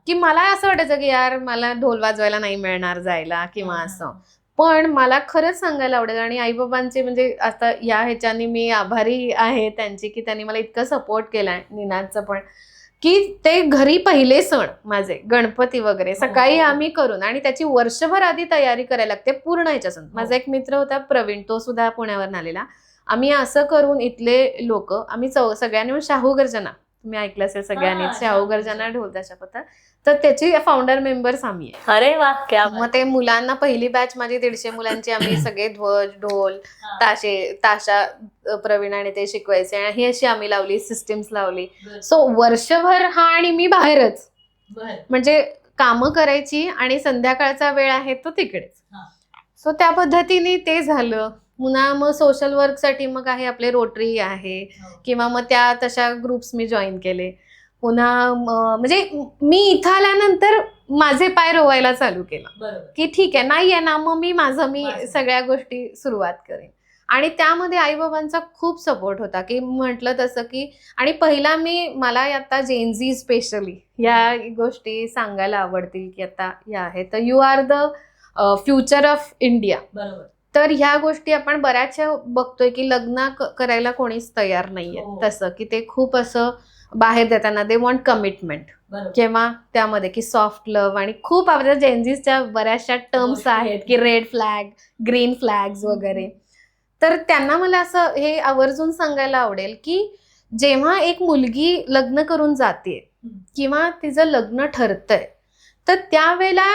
की मला असं वाटायचं की यार मला ढोल वाजवायला नाही मिळणार जायला किंवा असं. पण मला खरंच सांगायला आवडेल, आणि आईबाबांचे म्हणजे आता या ह्याच्याने मी आभारी आहे त्यांची, की त्यांनी मला इतकं सपोर्ट केलाय निनादचं पण, की ते घरी पहिले सण माझे गणपती वगैरे सकाळी आम्ही करून, आणि त्याची वर्षभर आधी तयारी करायला लागते पूर्ण ह्याच्यासून. माझा एक मित्र होता प्रवीण, तो सुद्धा पुण्यावरून आलेला. आम्ही असं करून इथले लोक आम्ही सगळ्यांनी शाहू गर्जना, तुम्ही ऐकलं असेल सगळ्यांनी, शाहू गर्जना ढोल ताशा पथक, तर त्याची फाउंडर मेंबर्स आम्ही आहे. अरे वा, क्या मग ते मुलांना पहिली बॅच माझी 150 मुलांची, आम्ही सगळे ध्वज ढोल ताशा प्रवीण आणि ते शिकवायचे, आणि ही अशी आम्ही लावली सिस्टीम्स लावली. सो वर्षभर हा, आणि मी बाहेरच म्हणजे कामं करायची, आणि संध्याकाळचा वेळ आहे तो तिकडेच. सो त्या पद्धतीने ते झालं. पुन्हा मग सोशल वर्कसाठी मग आहे आपले रोटरी आहे, किंवा मग त्या तशा ग्रुप्स मी जॉईन केले. पुन्हा म्हणजे मी इथं आल्यानंतर माझे पाय रोवायला चालू केलं बरोबर. की ठीक आहे, नाही आहे ना, मग मी सगळ्या गोष्टी सुरुवात करेन. आणि त्यामध्ये आईबाबांचा खूप सपोर्ट होता की म्हटलं तसं की, आणि पहिला मला आता जेनझी स्पेशली या गोष्टी सांगायला आवडतील की आता या आहेत, तर you are the future of India. बरोबर. तर ह्या गोष्टी आपण बऱ्याचशा बघतोय की लग्न करायला कोणीच तयार नाहीये. हो. तसं की ते खूप असं बाहेर देताना दे वॉन्ट कमिटमेंट बरोबर. किंवा त्यामध्ये की सॉफ्ट लव्ह, आणि खूप आपल्या जेनझीसच्या बऱ्याचशा टर्म्स गोष्टी आहेत आहेत. की रेड फ्लॅग, ग्रीन फ्लॅग्स वगैरे. तर त्यांना मला असं हे आवर्जून सांगायला आवडेल की जेव्हा एक मुलगी लग्न करून जाते किंवा तिचं लग्न ठरतंय, तर त्यावेळेला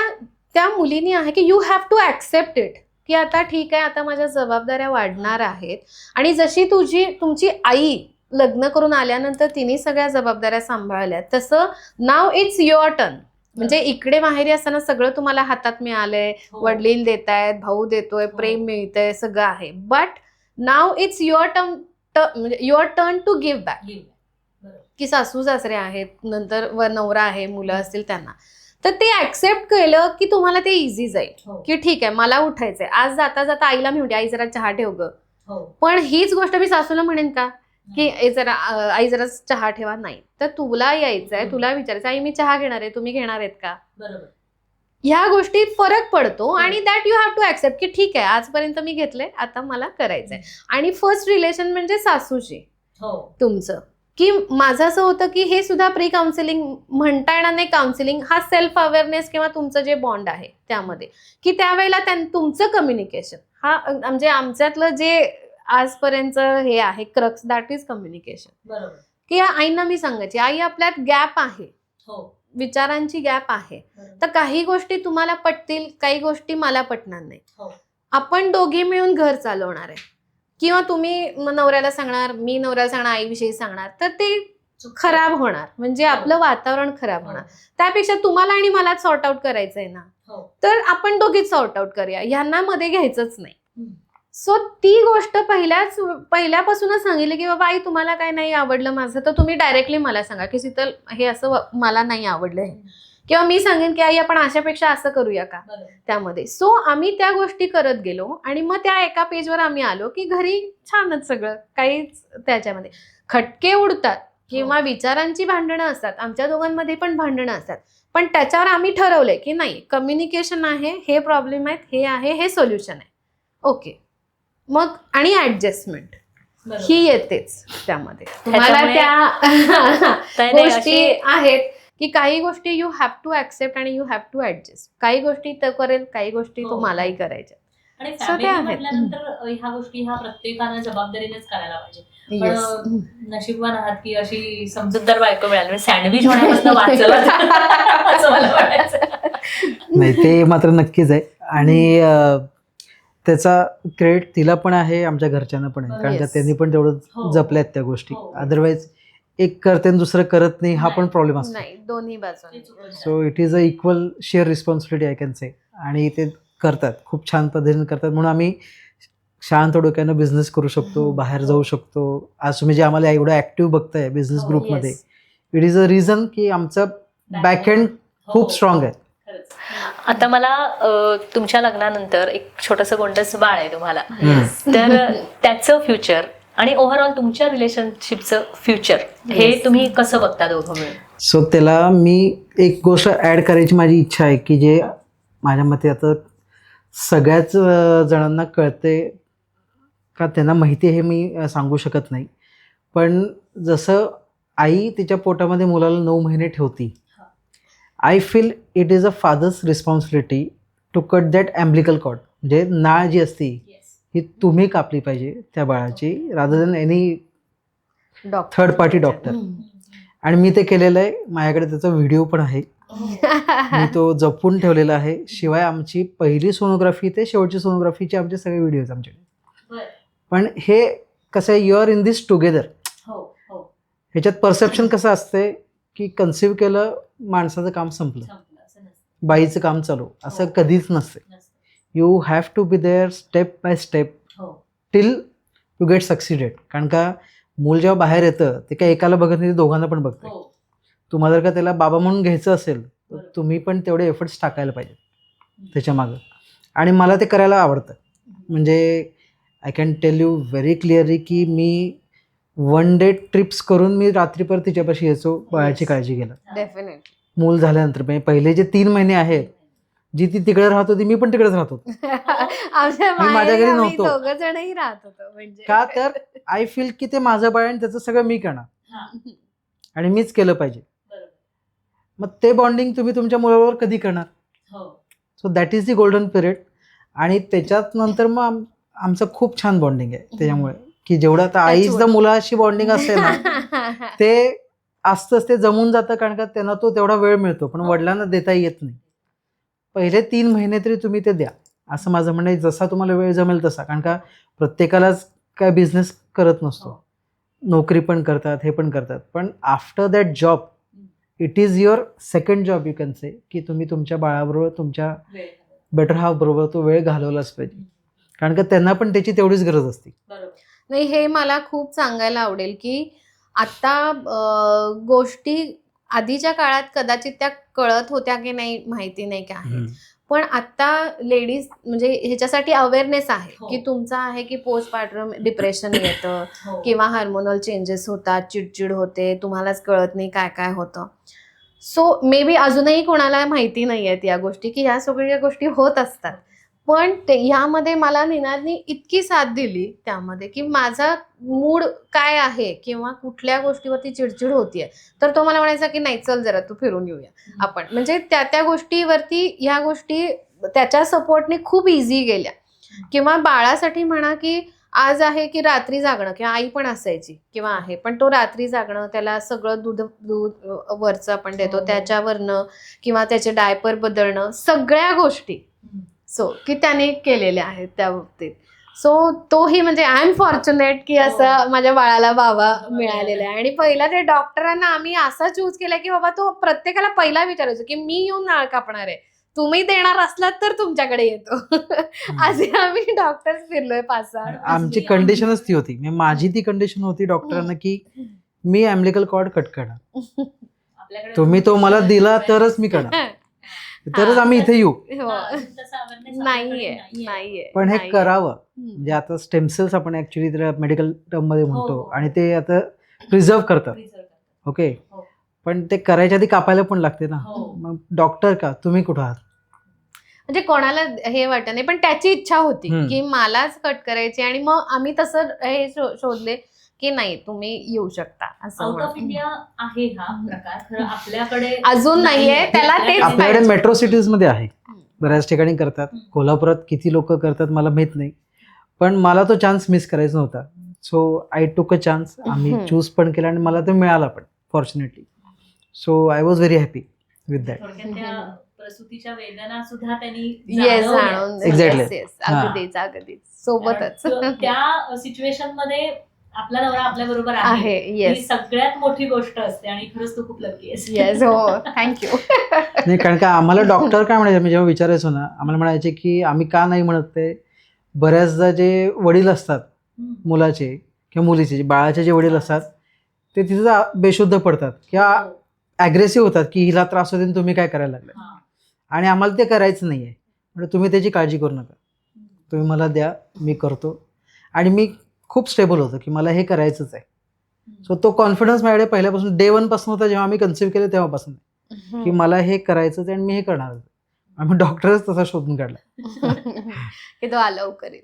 त्या मुलीनी आहे की you have to accept it की आता ठीक आहे, आता माझ्या जबाबदाऱ्या वाढणार आहेत. आणि जशी तुमची आई लग्न करून आल्यानंतर तिने सगळ्या जबाबदाऱ्या सांभाळल्या, तसं नाव इट्स युअर टर्न. म्हणजे इकडे माहेरी असताना सगळं तुम्हाला हातात मिळालंय, हो. वडील देत आहेत, भाऊ देतोय, प्रेम मिळतंय, सगळं आहे. बट नाव इट्स युअर म्हणजे your turn to give back. बरोबर. की सासू सासरे आहेत, नंतर नवरा आहे, मुलं असतील त्यांना. तर ते ऍक्सेप्ट केलं की तुम्हाला ते इझी जाईल हो. की ठीक आहे, मला उठायचंय आज, जाता जाता आईला मी म्हणते आई जरा चहा ठेव ग. हो. पण हीच गोष्ट मी सासूला म्हणेन का की आई जरा चहा ठेवा? नाही. तर तुला यायचंय, तुला विचारायचं आई मी चहा घेणार आहे, तुम्ही घेणार आहेत का? बरोबर. ह्या गोष्टी फरक पडतो आणि that you have to accept की ठीक आहे, आजपर्यंत मी घेतलंय, आता मला करायचंय. आणि फर्स्ट रिलेशन म्हणजे सासूची हो. तुमचं, की माझं असं होतं की हे सुद्धा प्री काउन्सिलिंग म्हणता येणार नाही. काउन्सिलिंग हा सेल्फ अवेअरनेस किंवा तुमचं जे बॉन्ड आहे त्यामध्ये, की त्यावेळेला तुमचं कम्युनिकेशन हा म्हणजे आमच्यातलं जे आजपर्यंत हे आहे क्रक्स, दॅट इज कम्युनिकेशन. बरोबर. की या आईंना मी सांगायची, आई आपल्यात गॅप आहे, हो. विचारांची गॅप आहे. बरोबर. तर काही गोष्टी तुम्हाला पटतील, काही गोष्टी मला पटणार नाही. हो. आपण दोघे मिळून घर चालवणार आहे, किंवा तुम्ही नवऱ्याला सांगणार, मी नवऱ्याला सांगणार, आईविषयी सांगणार, तर ते खराब होणार. म्हणजे आपलं वातावरण खराब होणार. त्यापेक्षा तुम्हाला आणि मला सॉर्ट आउट करायचंय ना, हो. तर आपण दोघीच सॉर्ट आउट करूया, ह्यांना मध्ये घ्यायचंच नाही. हम्म. सो ती गोष्ट पहिल्यापासूनच सांगितली की बाबा आई तुम्हाला काय नाही आवडलं माझं, तर तुम्ही डायरेक्टली मला सांगा की शीतल हे असं मला नाही आवडलं हे, किंवा मी सांगेन की आई आपण अशापेक्षा असं करूया का बरोबर. त्यामध्ये. सो आम्ही त्या गोष्टी करत गेलो आणि मग त्या एका पेजवर आम्ही आलो की घरी छानच सगळं, काहीच त्याच्यामध्ये खटके उडतात किंवा विचारांची भांडणं असतात, आमच्या दोघांमध्ये पण भांडणं असतात, पण त्याच्यावर आम्ही ठरवलंय की नाही, कम्युनिकेशन आहे, हे प्रॉब्लेम आहेत, हे आहे, हे सोल्युशन आहे, ओके. मग आणि ऍडजस्टमेंट बरोबर. ही येतेच त्यामध्ये. तुम्हाला त्या गोष्टी आहेत की काही गोष्टी यू हॅव टू ऍक्सेप्ट आणि यू हॅव टू ऍडजस्ट. काही गोष्टी तर करेल, काही गोष्टी हो. तुम्हालाही करायच्या. आणि So फॅमिली ते आहेत. म्हटल्यानंतर ह्या गोष्टी ह्या प्रत्येकानं जबाबदारीनेच करायला पाहिजे. Yes. पण नशीबवान आहात की अशी समजूतदार बायको मिळाली, सँडविच होण्यापासून वाचलं असं मला वाटायचं. नाही, ते मात्र नक्कीच आहे. आणि त्याचा क्रेडिट तिला पण आहे, आमच्या घरच्यांना पण आहे, कारण का Yes. त्यांनी पण तेवढं हो. जपल्यात त्या गोष्टी. हो. अदरवाईज एक करते आणि दुसरं करत नाही, हा पण नाही. प्रॉब्लेम असतो. नाही, दोन्ही बाजूने. So it is a equal share responsibility I can say. आणि ते करतात, खूप छान पद्धतीने करतात, म्हणून आम्ही शांत डोक्यानं बिझनेस करू शकतो, बाहेर जाऊ शकतो. आज तुम्ही जे आम्हाला एवढं ऍक्टिव्ह बघताय बिझनेस हो, ग्रुपमध्ये, Yes. It is a reason की आमचं बॅकएंड खूप स्ट्रॉंग आहे. खरंच. आता मला तुमच्या लग्नानंतर एक छोटंसं गोंडस बाळ आहे तुम्हाला, तर त्याचं फ्युचर आणि ओव्हरऑल तुमच्या रिलेशनशिपचं फ्युचर हे Yes. तुम्ही कसं बघता दोघं मिळून? सो त्याला मी एक गोष्ट ॲड करायची माझी इच्छा आहे की जे माझ्या मते आता सगळ्याच जणांना कळते का त्यांना माहिती आहे हे मी सांगू शकत नाही, पण जसं आई तिच्या पोटामध्ये मुलाला 9 महिने ठेवती, I feel it is a father's responsibility to cut that umbilical cord. म्हणजे नाळ जी असती ही तुम्ही कापली पाहिजे त्या बाळाची, rather than any third party doctor. आणि मी ते केलेलं आहे, माझ्याकडे त्याचा व्हिडिओ पण आहे, मी तो जपून ठेवलेला आहे. शिवाय आमची पहिली सोनोग्राफी ते शेवटची सोनोग्राफीचे आमचे सगळे व्हिडिओज आमच्याकडे. पण हे कसं आहे, you are in this together. ह्याच्यात परसेप्शन कसं असते की कन्सिव्ह केलं, माणसाचं काम संपलं, बाईचं काम चालू, असं कधीच नसते. You have to be there step by step till you get succeeded. कारण का मूल जेव्हा बाहेर येतं ते काही एकाला बघत नाही, ते दोघांना पण बघतं. तुम्हाला जर का त्याला बाबा म्हणून घ्यायचं असेल तर तुम्ही पण तेवढे एफर्ट्स टाकायला पाहिजे त्याच्या मागं. आणि मला ते करायला आवडतं. म्हणजे I can tell you very clearly की मी 1 डे ट्रिप्स करून मी रात्री परत तिच्यापाशी यायचो बाळाची काळजी घ्यायला. डेफिनेटली. मूल झाल्यानंतर म्हणजे पहिले जे 3 महिने आहेत जी ती तिकडे राहत होती मी पण तिकडेच राहत होतो. आमच्या मी माझ्या घरी नव्हतो. दोघं जणही राहत होतो म्हणजे. का तर आय फील की ते माझं बाळ आणि त्याचं सगळं मी करणार आणि मीच केलं पाहिजे. मग ते बॉन्डिंग तुम्ही तुमच्या मुलाबरोबर कधी करणार? So that is the golden period. आणि त्याच्यात नंतर मग आमचं खूप छान बॉन्डिंग आहे त्याच्यामुळे की जेवढं आता आईचं मुलाशी बॉन्डिंग असते ना ते असतंच, ते जमून जातं. कारण का त्यांना तो तेवढा वेळ मिळतो पण वडिलांना देता येत नाही. पहिले 3 महिने तरी तुम्ही ते द्या असं माझं म्हणणं आहे. जसा तुम्हाला वेळ जमेल तसा. कारण का प्रत्येकालाच काय बिझनेस करत नसतो, नोकरी पण करतात, हे पण करतात. पण after that job it is your second job you can say की तुम्ही तुमच्या बाळाबरोबर तुमच्या बेटर हाफ बरोबर तो वेळ घालवलाच पाहिजे. कारण का त्यांना पण त्याची तेवढीच गरज असते. नाही, हे मला खूप सांगायला आवडेल की आता गोष्टी आधीच्या काळात कदाचित त्या कळत होत्या की नाही माहिती नाही काय आहे. पण आता लेडीज म्हणजे ह्याच्यासाठी अवेअरनेस आहे की तुमचं आहे की पोस्टपार्टम डिप्रेशन येतं किंवा हार्मोनल चेंजेस होतात, चिडचिड होते, तुम्हालाच कळत नाही काय काय होतं. सो मे बी अजूनही कोणाला माहिती नाही आहेत या गोष्टी की ह्या सगळ्या गोष्टी होत असतात. पण ते ह्यामध्ये मला निनादनी इतकी साथ दिली त्यामध्ये की माझा मूड काय आहे किंवा कुठल्या गोष्टीवरती चिडचिड होतीये तर तो मला म्हणायचा की नाही चल जरा तू फिरून येऊया आपण. म्हणजे त्या गोष्टीवरती ह्या गोष्टी त्याच्या सपोर्टने खूप इझी गेल्या. किंवा बाळासाठी म्हणा की आज आहे की रात्री जागणं किंवा आई पण असायची किंवा आहे पण तो रात्री जागणं, त्याला सगळं दूध वरचं आपण देतो त्याच्यावरनं किंवा त्याचे डायपर बदलणं, सगळ्या गोष्टी सो की त्याने केलेल्या आहेत त्या बाबतीत. सो तोही म्हणजे आय एम फॉर्च्युनेट की असं माझ्या बाळाला बाबा मिळालेला आहे. आणि पहिला ते डॉक्टरांना आम्ही असा चूज केला की बाबा तो प्रत्येकाला पहिला विचारायचो की मी येऊन नाळ कापणार आहे, तुम्ही देणार असलात तर तुमच्याकडे येतो. असे आम्ही डॉक्टर्स फिरलोय 5-6. आमची कंडिशनच ती होती. माझी ती कंडिशन होती डॉक्टरांना की मी अम्बिलिकल कॉर्ड कट करणार, तुम्ही तो मला दिला तरच मी करणार, तरच आम्ही इथे येऊ. नाहीये पण हे करावं. म्हणजे आता स्टेम सेल्स आपण ऍक्च्युली त्याला मेडिकल टर्म मध्ये म्हणतो आणि ते आता प्रिझर्व करतात. ओके, पण ते करायच्या आधी कापायला पण लागते ना. मग डॉक्टर का, तुम्ही कुठं आहात? म्हणजे कोणाला हे वाटत नाही पण त्याची इच्छा होती की मलाच कट करायची. आणि मग आम्ही तसं हे शोधले की नाही तुम्ही येऊ शकता असं. आउट ऑफ इंडिया आहे हा प्रकार, खरं आपल्याकडे अजून नाहीये. त्याला तेच आपल्याकडे मेट्रो सिटीज मध्ये आहे, बऱ्याच ठिकाणी करतात. कोल्हापुरात किती लोक करतात मला माहित नाही, पण मला तो चान्स मिस करायचा नव्हता. सो आय टूक अ चान्स. आम्ही चूज पण केला आणि मला तो मिळाला पण fortunately. So I was very happy with that. प्रसूतीच्या वेदना सुद्धा त्यांनी Exactly. अगदीच सोबतच त्या सिच्युएशन मध्ये आपला नवरा आपल्या बरोबर आहे, ही सगळ्यात मोठी गोष्ट असते आणि खरंच तू खूप लकी आहेस. येस, हो, थँक्यू. नाही, कारण का आम्हाला डॉक्टर काय म्हणायचे, मी जेव्हा विचारायचो ना, आम्हाला म्हणायचे की आम्ही का नाही म्हणत ते, बऱ्याचदा जे वडील असतात मुलाचे किंवा मुलीचे, बाळाचे जे वडील असतात ते तिथं बेशुद्ध पडतात किंवा ॲग्रेसिव्ह होतात की हिला त्रास होते तुम्ही काय करायला लागले. आणि आम्हाला ते करायचं नाही आहे. म्हणजे तुम्ही त्याची काळजी करू नका, तुम्ही मला द्या, मी करतो. आणि मी खूप स्टेबल होतो की मला हे करायचंच आहे. सो तो कॉन्फिडन्स माझ्याकडे पहिल्यापासून डे 1 पासून होता, जेव्हा आम्ही कन्सिव्ह केलं तेव्हापासून की मला हे करायचंच आहे आणि मी हे करणार. आम्ही डॉक्टरच तसा शोधून काढला की तो अलाउ करेल.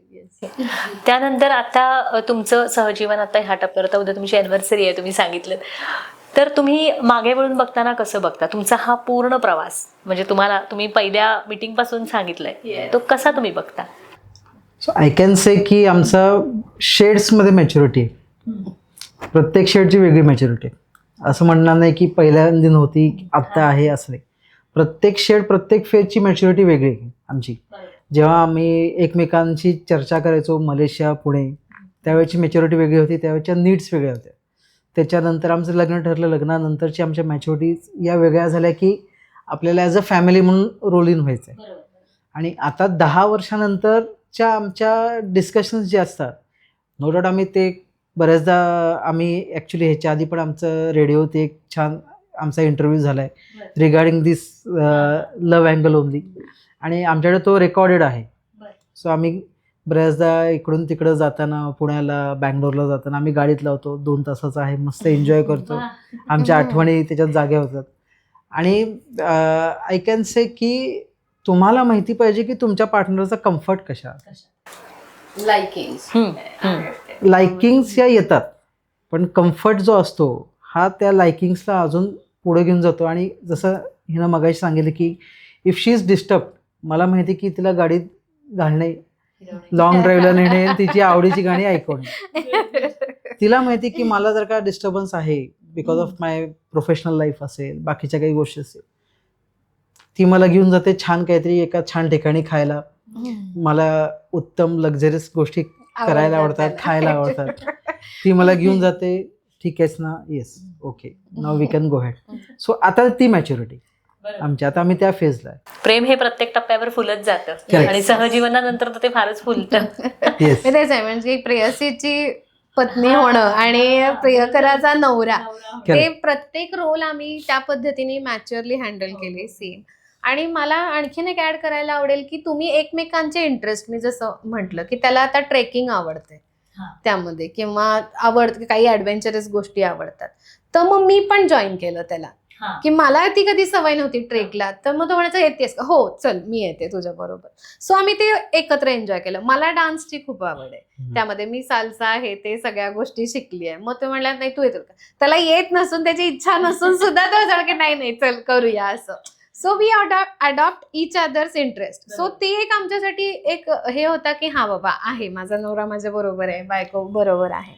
त्यानंतर आता तुमचं सहजीवन आता ह्या टप्प्यावर, आता उद्या तुमची अॅनिव्हर्सरी आहे तुम्ही सांगितलं, तर तुम्ही मागे वळून बघताना कसं बघता तुमचा हा पूर्ण प्रवास? म्हणजे तुम्ही पहिल्या मीटिंग पासून सांगितलंय, तो कसा तुम्ही बघता? सो आय कॅन से की आमचा शेड्समध्ये मॅच्युरिटी आहे. प्रत्येक शेडची वेगळी मॅच्युरिटी आहे. असं म्हणणार नाही की पहिल्यांदा नव्हती आत्ता आहे असं नाही. प्रत्येक शेड, प्रत्येक फेजची मॅच्युरिटी वेगळी आहे आमची. जेव्हा आम्ही एकमेकांशी चर्चा करायचो मलेशिया पुणे, त्यावेळेची मॅच्युरिटी वेगळी होती, त्यावेळेच्या नीड्स वेगळ्या होत्या. त्याच्यानंतर आमचं लग्न ठरलं, लग्नानंतरची आमच्या मॅच्युरिटीज या वेगळ्या झाल्या की आपल्याला ॲज अ फॅमिली म्हणून रोल इन व्हायचं आहे. आणि आता 10 वर्षानंतरच्या आमच्या डिस्कशन्स जे असतात, नो डाऊट आम्ही ते बऱ्याचदा आम्ही ॲक्च्युली ह्याच्या आधी पण आमचं रेडिओ ते एक छान आमचा इंटरव्ह्यू झाला आहे रिगार्डिंग दिस लव्ह अँगल ओनली, आणि आमच्याकडे तो रेकॉर्डेड आहे. सो आम्ही बऱ्याचदा इकडून तिकडं जाताना, पुण्याला बँगलोरला जाताना आम्ही गाडीत लावतो, 2 तासाचा आहे, मस्त एन्जॉय करतो, आमच्या आठवणी त्याच्यात जाग्या होतात. आणि आय कॅन से की तुम्हाला माहिती पाहिजे की तुमच्या पार्टनरचा कम्फर्ट कशा, लाइकिंग्स या येतात, पण कम्फर्ट जो असतो हा त्या लाइकिंग्सला अजून पुढे घेऊन जातो. आणि जसं हिनं मगाशी सांगितलं की इफ शी इज डिस्टर्ब, मला माहिती की तिला गाडीत घालणे, लॉंग ड्राईव्हला नेणे, तिची आवडीची गाणी ऐकवणे. तिला माहिती की मला जर का डिस्टर्बन्स आहे because of my professional life असेल, बाकीच्या काही गोष्टी असेल, ती मला घेऊन जाते छान काहीतरी एका छान ठिकाणी खायला. मला उत्तम लक्झरियस गोष्टी करायला आवडतात, खायला आवडतात. ती मला घेऊन जाते, ठीक आहेस ना, yes okay now we can go head. So आता ती मॅच्युरिटी आमची, आता आम्ही त्या फेजला आहे. प्रेम हे प्रत्येक टप्प्यावर फुलत जातं Correct. आणि सहजीवनानंतर तर ते फारच फुलतं. येस मी तेच आहे, म्हणजे प्रेयसीची पत्नी होणं आणि प्रियकराचा नवरा, ते प्रत्येक रोल आम्ही त्या पद्धतीने मॅच्युअरली हँडल केले सेम. आणि मला आणखीन एक ऍड करायला आवडेल की तुम्ही एकमेकांचे इंटरेस्ट, मी जसं म्हटलं की त्याला आता ट्रेकिंग आवडते त्यामध्ये, किंवा काही ऍडव्हेंचरस गोष्टी आवडतात, तर मग मी पण जॉईन केलं त्याला, की मला ती कधी सवय नव्हती ट्रेकला, तर मग तो म्हणायचं येतेस का, हो चल मी येते तुझ्या बरोबर. सो आम्ही ते एकत्र एन्जॉय केलं. मला डान्सची खूप आवड आहे, त्यामध्ये मी साल्सा हे ते सगळ्या गोष्टी शिकली आहे. मग तो म्हणला नाही तू येतो का, त्याला येत नसून त्याची इच्छा नसून सुद्धा तो झाला की नाही चल करूया असं. So we adopt each others interest. So ते एक आमच्यासाठी एक हे होता की हा बाबा आहे, माझा नवरा माझ्या बरोबर आहे, बायको बरोबर आहे.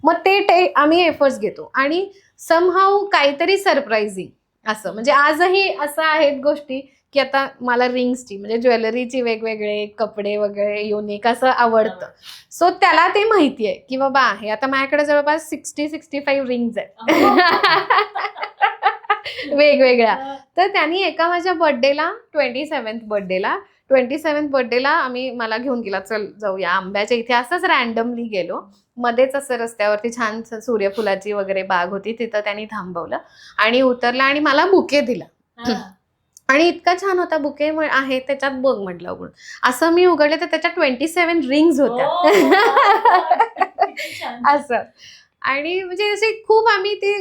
मग ते आम्ही एफर्ट्स घेतो आणि समहाऊ काहीतरी सरप्राइझिंग असं. म्हणजे आजही असं आहेत गोष्टी की आता मला रिंग्सची म्हणजे ज्वेलरीची वेगवेगळे कपडे वगैरे युनिक असं आवडतं. सो त्याला ते माहिती आहे की बाबा आहे. आता माझ्याकडे जवळपास 60-65 रिंग्स आहेत वेगवेगळ्या. तर त्यांनी एका माझ्या बर्थडेला 27th बर्थडेला मला घेऊन गेला, चल जाऊया आंब्याच्या इथे. असंच रॅन्डमली गेलो, मध्येच असं रस्त्यावरती छान सूर्यफुलाची वगैरे बाग होती, तिथं त्यांनी थांबवलं आणि उतरला आणि मला बुके दिला. आणि इतका छान होता बुके आहे त्याच्यात, बघ म्हटलं उघडून. असं मी उघडले तर त्याच्यात 27 रिंग्स होत्या असं. आणि म्हणजे असे खूप आम्ही ते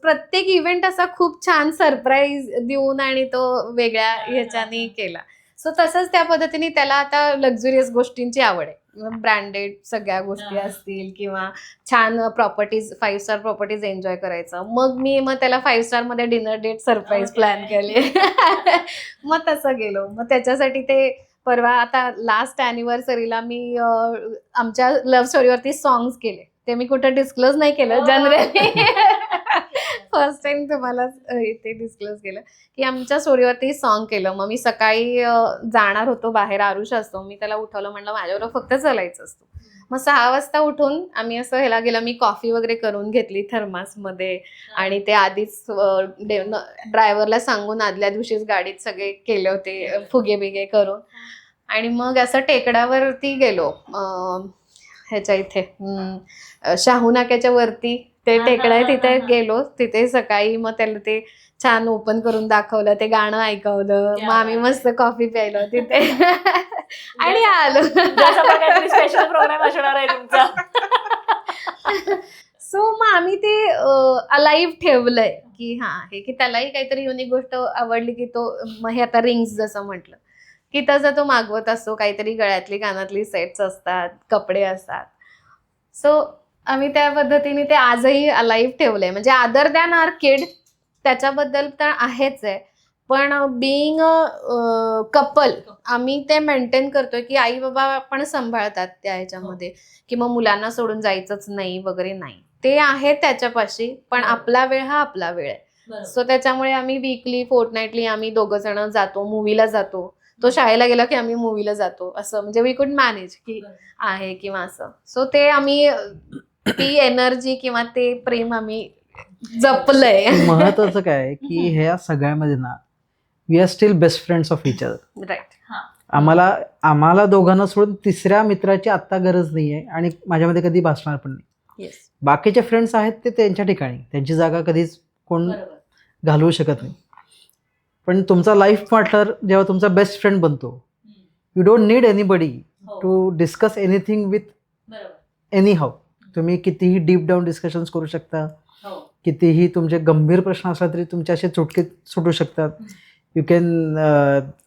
प्रत्येक इव्हेंट असा खूप छान सरप्राईज देऊन आणि तो वेगळ्या ह्याच्याने केला. सो तसंच त्या पद्धतीने त्याला आता लक्झुरियस गोष्टींची आवड आहे, ब्रँडेड सगळ्या गोष्टी असतील किंवा छान प्रॉपर्टीज, 5 स्टार प्रॉपर्टीज एन्जॉय करायचं. मग त्याला 5 स्टार मध्ये डिनर डेट सरप्राईज प्लॅन केले मग तसं गेलो. मग त्याच्यासाठी ते परवा आता लास्ट अॅनिव्हर्सरीला मी आमच्या लव्ह स्टोरीवरती सॉंग्स केले. ते मी कुठं डिस्क्लोज नाही केलं जनरली, फर्स्ट टाइम तुम्हाला इथे डिस्क्लोज केलं की आमच्या स्टोरीवरती सॉन्ग केलं. मग मी सकाळी जाणार होतो बाहेर, आरुष असतो, मी त्याला उठवलं, म्हणलं माझ्याबरोबर फक्त चालायचं असतो. मग 6 वाजता उठून आम्ही असं ह्याला गेलं. मी कॉफी वगैरे करून घेतली थर्मासमध्ये आणि ते आधीच ड्रायव्हरला सांगून आदल्या दिवशीच गाडीत सगळे केले होते फुगे बिगे करून. आणि मग असं टेकडावरती गेलो, ह्याच्या इथे शाहू नाक्याच्या वरती ते टेकडं आहे, तिथे गेलो. तिथे सकाळी मग त्याला ते छान ओपन करून दाखवलं, ते गाणं ऐकवलं, मग आम्ही मस्त कॉफी प्यायलो तिथे आणि आलो. स्पेशल प्रोग्राम असणार आहे तुमचा. सो मग आम्ही ते अलाइव्ह ठेवलंय की हा हे की त्यालाही काहीतरी युनिक गोष्ट आवडली की तो, मग हे आता रिंग्स जसं म्हटलं की तसं तो मागवत असतो, काहीतरी गळ्यातली कानातली सेट्स असतात, कपडे असतात. सो आम्ही त्या पद्धतीने ते आजही अलाइव्ह ठेवलंय. म्हणजे अदर दॅन आवर किड त्याच्याबद्दल तर आहेच आहे, पण बिईंग कपल आम्ही ते मेंटेन करतोय की आई बाबा पण सांभाळतात त्या ह्याच्यामध्ये, की मग मुलांना सोडून जायचंच नाही वगैरे नाही. ते आहे त्याच्यापाशी, पण आपला वेळ हा आपला वेळ आहे. सो त्याच्यामुळे आम्ही वीकली फोर्टनाईटली आम्ही 2 जण जातो, मूवीला जातो. तो शाळेला गेला की आम्ही मूवीला जातो, असं म्हणजे वी कुड मॅनेज की आहे किंवा असं. सो ते आम्ही ती एनर्जी किंवा ते प्रेम आम्ही जपलंय. महत्वाचं काय आहे की ह्या सगळ्यामध्ये ना we are still best friends of each other. Right. आम्हाला दोघांना सोडून तिसऱ्या मित्राची आत्ता गरज नाहीये आणि माझ्यामध्ये कधी भासणार पण नाही. येस. बाकीचे फ्रेंड्स आहेत ते त्यांच्या ठिकाणी, त्यांची जागा कधीच कोण घालवू शकत नाही. पण तुमचा लाईफ पार्टनर जेव्हा तुमचा बेस्ट फ्रेंड बनतो, you don't need anybody to discuss anything with anyhow. तुम्ही कितीही डीप डाऊन डिस्कशन्स करू शकता, कितीही तुमचे गंभीर प्रश्न असला तरी तुमचे असे चुटके सुटू शकतात. You can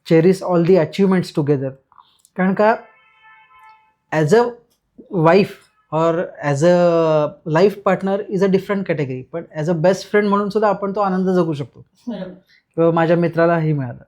cherish all the achievements together. कारण का ॲज अ वाईफ और as a life partner is a different category, पण ॲज अ बेस्ट फ्रेंड म्हणून सुद्धा आपण तो आनंद जगू शकतो. किंवा माझ्या मित्रालाही मिळालं.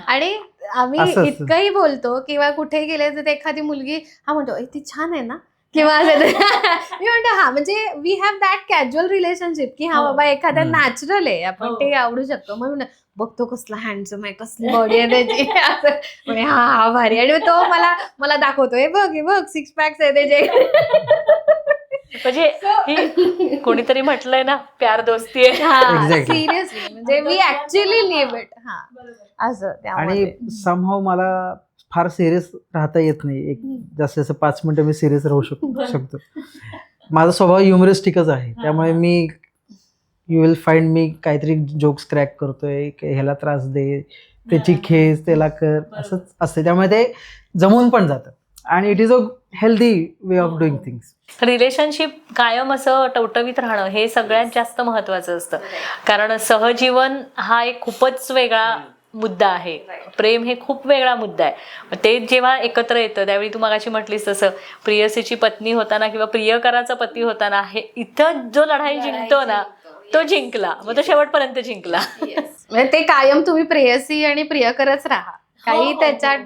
आणि आम्ही असं. इतकंही बोलतो किंवा कुठे गेले तर एखादी मुलगी हा म्हणतो ती छान आहे ना किंवा असं मी म्हणतो हा म्हणजे we have that casual relationship की हा बाबा एखादा नॅचरल आहे, आपण ते आवडू शकतो. म्हणून बघतो कसला हँडसम आहे, कसली बॉडी आहे त्याची, असं म्हणजे हा भारी. आणि तो मला दाखवतो हे बघ 6 पॅक्स आहे त्याचे. म्हणजे ही कोणीतरी म्हटलंय ना, प्यार दोस्ती आहे. Exactly. सिरियसली म्हणजे वी ऍक्च्युअली लिव्ह इट. हा असं त्यामुळे आणि समहाव मला फार सिरियस राहता येत नाही. एक जास्त जसं 5 मिनिटं मी सिरियस राहू शकतो. माझा स्वभाव ह्युमरिस्टिकच आहे, त्यामुळे me you will find me काहीतरी जोक्स क्रॅक करतोय, ह्याला त्रास दे, त्याची खेच, त्याला कर, असंच असते. त्यामुळे ते जमून पण जातं आणि it is a healthy way of doing things. Relationship कायम असं टवटवीत राहणं हे सगळ्यात जास्त महत्त्वाचं असतं. कारण सहजीवन हा एक खूपच वेगळा मुद्दा आहे. प्रेम हे खूप वेगळा मुद्दा आहे. ते जेव्हा एकत्र येतं त्यावेळी तू मगाशी म्हटलीस तसं प्रियसीची पत्नी होताना किंवा प्रियकराचा पती होताना हे इथं जो लढाई जिंकतो ना तो जिंकला, मग तो शेवटपर्यंत जिंकला. म्हणजे ते कायम तुम्ही प्रेयसी आणि प्रियकरच राहा, काही त्याच्यात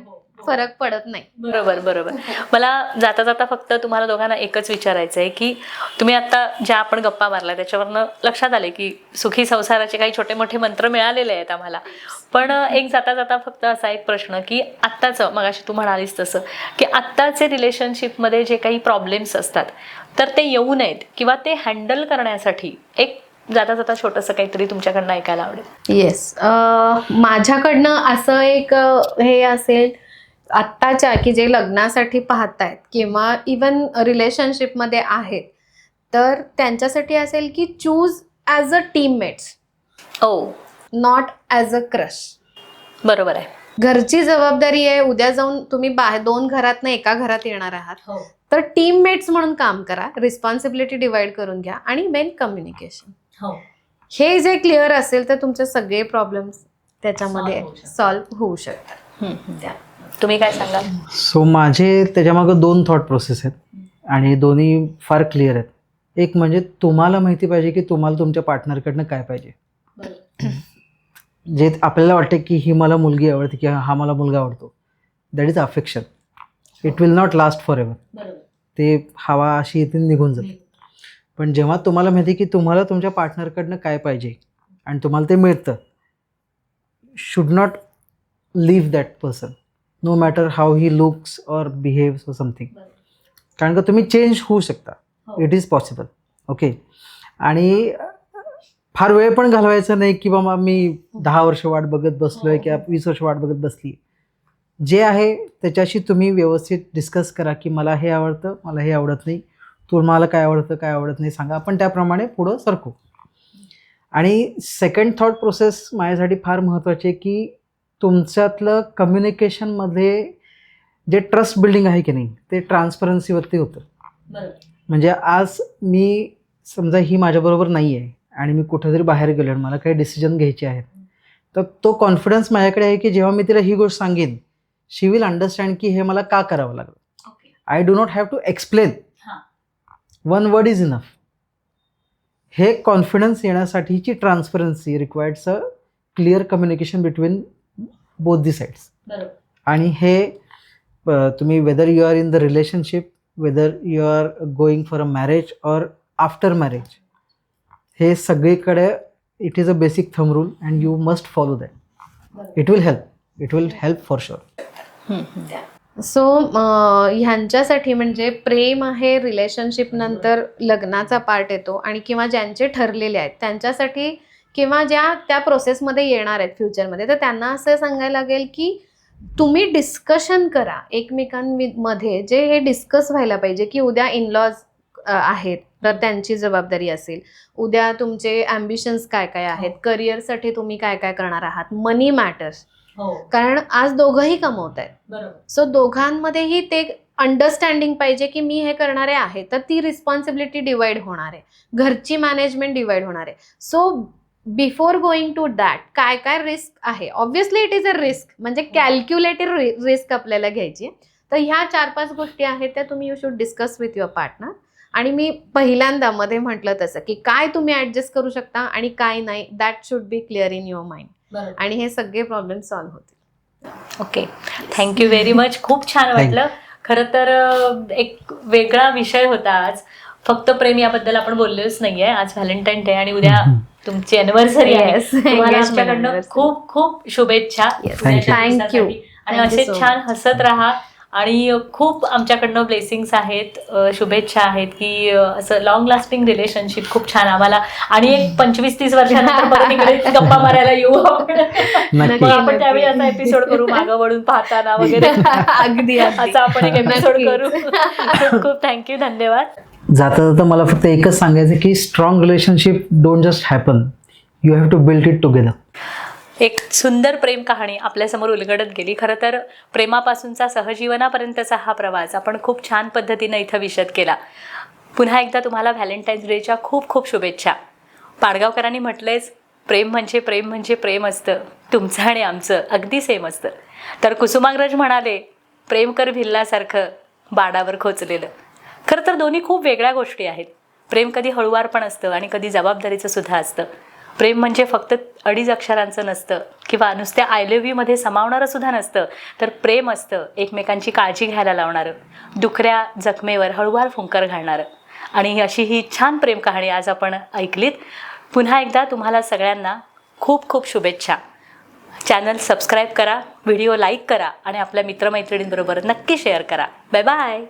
फरक पडत नाही. बरोबर. मला जाता जाता फक्त तुम्हाला दोघांना एकच विचारायचं आहे की तुम्ही आता ज्या आपण गप्पा मारल्या त्याच्यावरनं लक्षात आले की सुखी संसाराचे काही छोटे मोठे मंत्र मिळालेले आहेत आम्हाला. पण एक जाता जाता फक्त असा एक प्रश्न की आत्ताचं, मगाशी तू म्हणालीस तसं की आत्ताचे रिलेशनशिपमध्ये जे काही प्रॉब्लेम्स असतात तर ते येऊ नयेत किंवा ते हँडल करण्यासाठी एक जाता जाता छोटंसं काहीतरी तुमच्याकडनं ऐकायला आवडेल. येस, माझ्याकडनं असं एक हे असेल आत्ताच्या की जे लग्नासाठी पाहतायत किंवा इवन रिलेशनशिपमध्ये आहेत तर त्यांच्यासाठी असेल की choose as a teammates, not as a crush. बरोबर आहे. घरची जबाबदारी आहे, उद्या जाऊन तुम्ही बाहेर 2 घरातनं एका घरात येणार आहात तर टीममेट्स म्हणून काम करा, रिस्पॉन्सिबिलिटी डिवाइड करून घ्या आणि मेन कम्युनिकेशन. हे जे क्लिअर असेल तर तुमचे सगळे प्रॉब्लेम्स त्याच्यामध्ये सॉल्व्ह होऊ शकतात. तुम्ही काय सांगाल? सो माझे त्याच्यामागं 2 थॉट प्रोसेस आहेत आणि दोन्ही फार क्लिअर आहेत. एक म्हणजे तुम्हाला माहिती पाहिजे की तुम्हाला तुमच्या पार्टनरकडनं काय पाहिजे. जे आपल्याला वाटते की ही मला मुलगी आवडते किंवा हा मला मुलगा आवडतो, that is affection. It will not last for ever. ते हवा अशी इथे निघून जाते. पण जेव्हा तुम्हाला माहिती की तुम्हाला तुमच्या पार्टनरकडनं काय पाहिजे आणि तुम्हाला ते मिळतं, should not leave that person no matter how he looks or behaves or something. कारण का तुम्ही चेंज होऊ शकता, इट इज पॉसिबल. ओके. आणि फार वेळ पण घालवायचा नाही की बाबा मी 10 वर्ष वाट बघत बसलोय किंवा 20 वर्ष वाट बघत बसली. जे आहे त्याच्याशी तुम्ही व्यवस्थित डिस्कस करा की मला हे आवडतं, मला हे आवडत नाही, तुम्हाला काय आवडतं काय आवडत नाही सांगा, आपण त्याप्रमाणे पुढं सरकू. आणि सेकंड थॉट प्रोसेस माझ्यासाठी फार महत्त्वाची आहे की तुमच्यातलं कम्युनिकेशनमध्ये जे ट्रस्ट बिल्डिंग आहे की नाही ते ट्रान्सपरन्सीवरती होतं. म्हणजे आज मी समजा ही माझ्याबरोबर नाही आहे आणि मी कुठेतरी बाहेर गेलो आणि मला काही डिसिजन घ्यायचे आहेत, तर तो कॉन्फिडन्स माझ्याकडे आहे की जेव्हा मी तिला ही गोष्ट सांगेन शी विल अंडरस्टँड की हे मला का करावं लागलं. I do not have to explain, 1 word is enough. हे कॉन्फिडन्स येण्यासाठीची transparency requires a clear communication between both the sides. आणि हे तुम्ही whether you are in the relationship, whether you are going for a marriage or after marriage, हे सगळीकडे it is a basic thumb rule and you must follow that. It will help for sure. So ह्यांच्यासाठी म्हणजे प्रेम आहे relationship नंतर लग्नाचा part येतो आणि किंवा ज्यांचे ठरलेले आहेत त्यांच्यासाठी किंवा ज्या त्या प्रोसेसमध्ये येणार आहेत फ्युचरमध्ये, तर त्यांना असं सांगायला लागेल की तुम्ही डिस्कशन करा एकमेकांमध्ये, जे हे डिस्कस व्हायला पाहिजे की उद्या इनलॉज आहेत तर त्यांची जबाबदारी असेल. उद्या तुमचे ॲम्बिशन्स काय काय आहेत, करिअरसाठी तुम्ही काय काय करणार आहात, मनी मॅटर्स. कारण आज दोघंही कमवत आहेत, बरोबर. सो दोघांमध्येही ते अंडरस्टँडिंग पाहिजे की मी हे करणारे आहे तर ती रिस्पॉन्सिबिलिटी डिवाइड होणार आहे, घरची मॅनेजमेंट डिवाइड होणार आहे. So before going to that काय काय रिस्क आहे, obviously it is a risk, म्हणजे कॅल्क्युलेटेड रिस्क आपल्याला घ्यायची आहे. तर ह्या 4-5 गोष्टी आहेत त्या तुम्ही you should discuss with your partner. आणि मी पहिल्यांदा मध्ये म्हटलं तसं की काय तुम्ही ऍडजस्ट करू शकता आणि काय नाही, that should be clear in your mind, आणि हे सगळे प्रॉब्लेम सॉल्व्ह होतील. Okay, thank you very much. खूप छान वाटलं. खरं तर एक वेगळा विषय होता आज. फक्त प्रेम याबद्दल आपण बोललोच नाहीये. आज व्हॅलेंटाईन डे आणि उद्या तुमची अॅनिव्हर्सरी आहे. Yes, तुम्हाला engagement आमच्याकडनं anniversary. खूप खूप शुभेच्छा. Yes, उद्याच्या thank you. दिवसासाठी. आणि Thank you असेच so छान much. हसत राहा. आणि खूप आमच्याकडनं ब्लेसिंग्स आहेत, शुभेच्छा आहेत की असं लॉंग लास्टिंग रिलेशनशिप खूप छान आम्हाला. आणि एक 25-30 वर्षानंतर परत इकडे गप्पा मारायला येऊ आपण. नक्की. मग आपण त्यावेळी असा एपिसोड करू, मागं वळून पाहताना वगैरे. अगदी असा आपण एक एपिसोड नक्की. करू. खूप खूप थँक्यू, धन्यवाद. जाता जाता मला फक्त एकच सांगायचं की strong relationship don't just happen, you have to build it together. एक सुंदर प्रेम कहाणी आपल्यासमोर उलगडत गेली. खरं तर प्रेमापासूनचा सहजीवनापर्यंतचा हा प्रवास आपण खूप छान पद्धतीनं इथं विशद केला. पुन्हा एकदा तुम्हाला व्हॅलेंटाईन्स डेच्या खूप खूप शुभेच्छा. पाडगावकरांनी म्हटलेच, प्रेम म्हणजे प्रेम म्हणजे प्रेम असतं, तुमचं आणि आमचं अगदी सेम असतं. तर कुसुमाग्रज म्हणाले, प्रेम कर भिल्लासारखं बाडावर खोचलेलं. खरं तर दोन्ही खूप वेगळ्या गोष्टी आहेत. प्रेम कधी हळूवार पण असतं आणि कधी जबाबदारीचं सुद्धा असतं. प्रेम म्हणजे फक्त 2.5 अक्षरांचं नसतं किंवा नुसत्या आय लव्ह यूमध्ये सामावणारं सुद्धा नसतं. तर प्रेम असतं एकमेकांची काळजी घ्यायला लावणारं, दुखऱ्या जखमेवर हळूवार फुंकर घालणारं. आणि अशी ही छान प्रेम कहाणी आज आपण ऐकलीत. पुन्हा एकदा तुम्हाला सगळ्यांना खूप खूप शुभेच्छा. चॅनल सबस्क्राईब करा, व्हिडिओ लाईक करा आणि आपल्या मित्रमैत्रिणींबरोबर नक्की शेअर करा. Bye bye.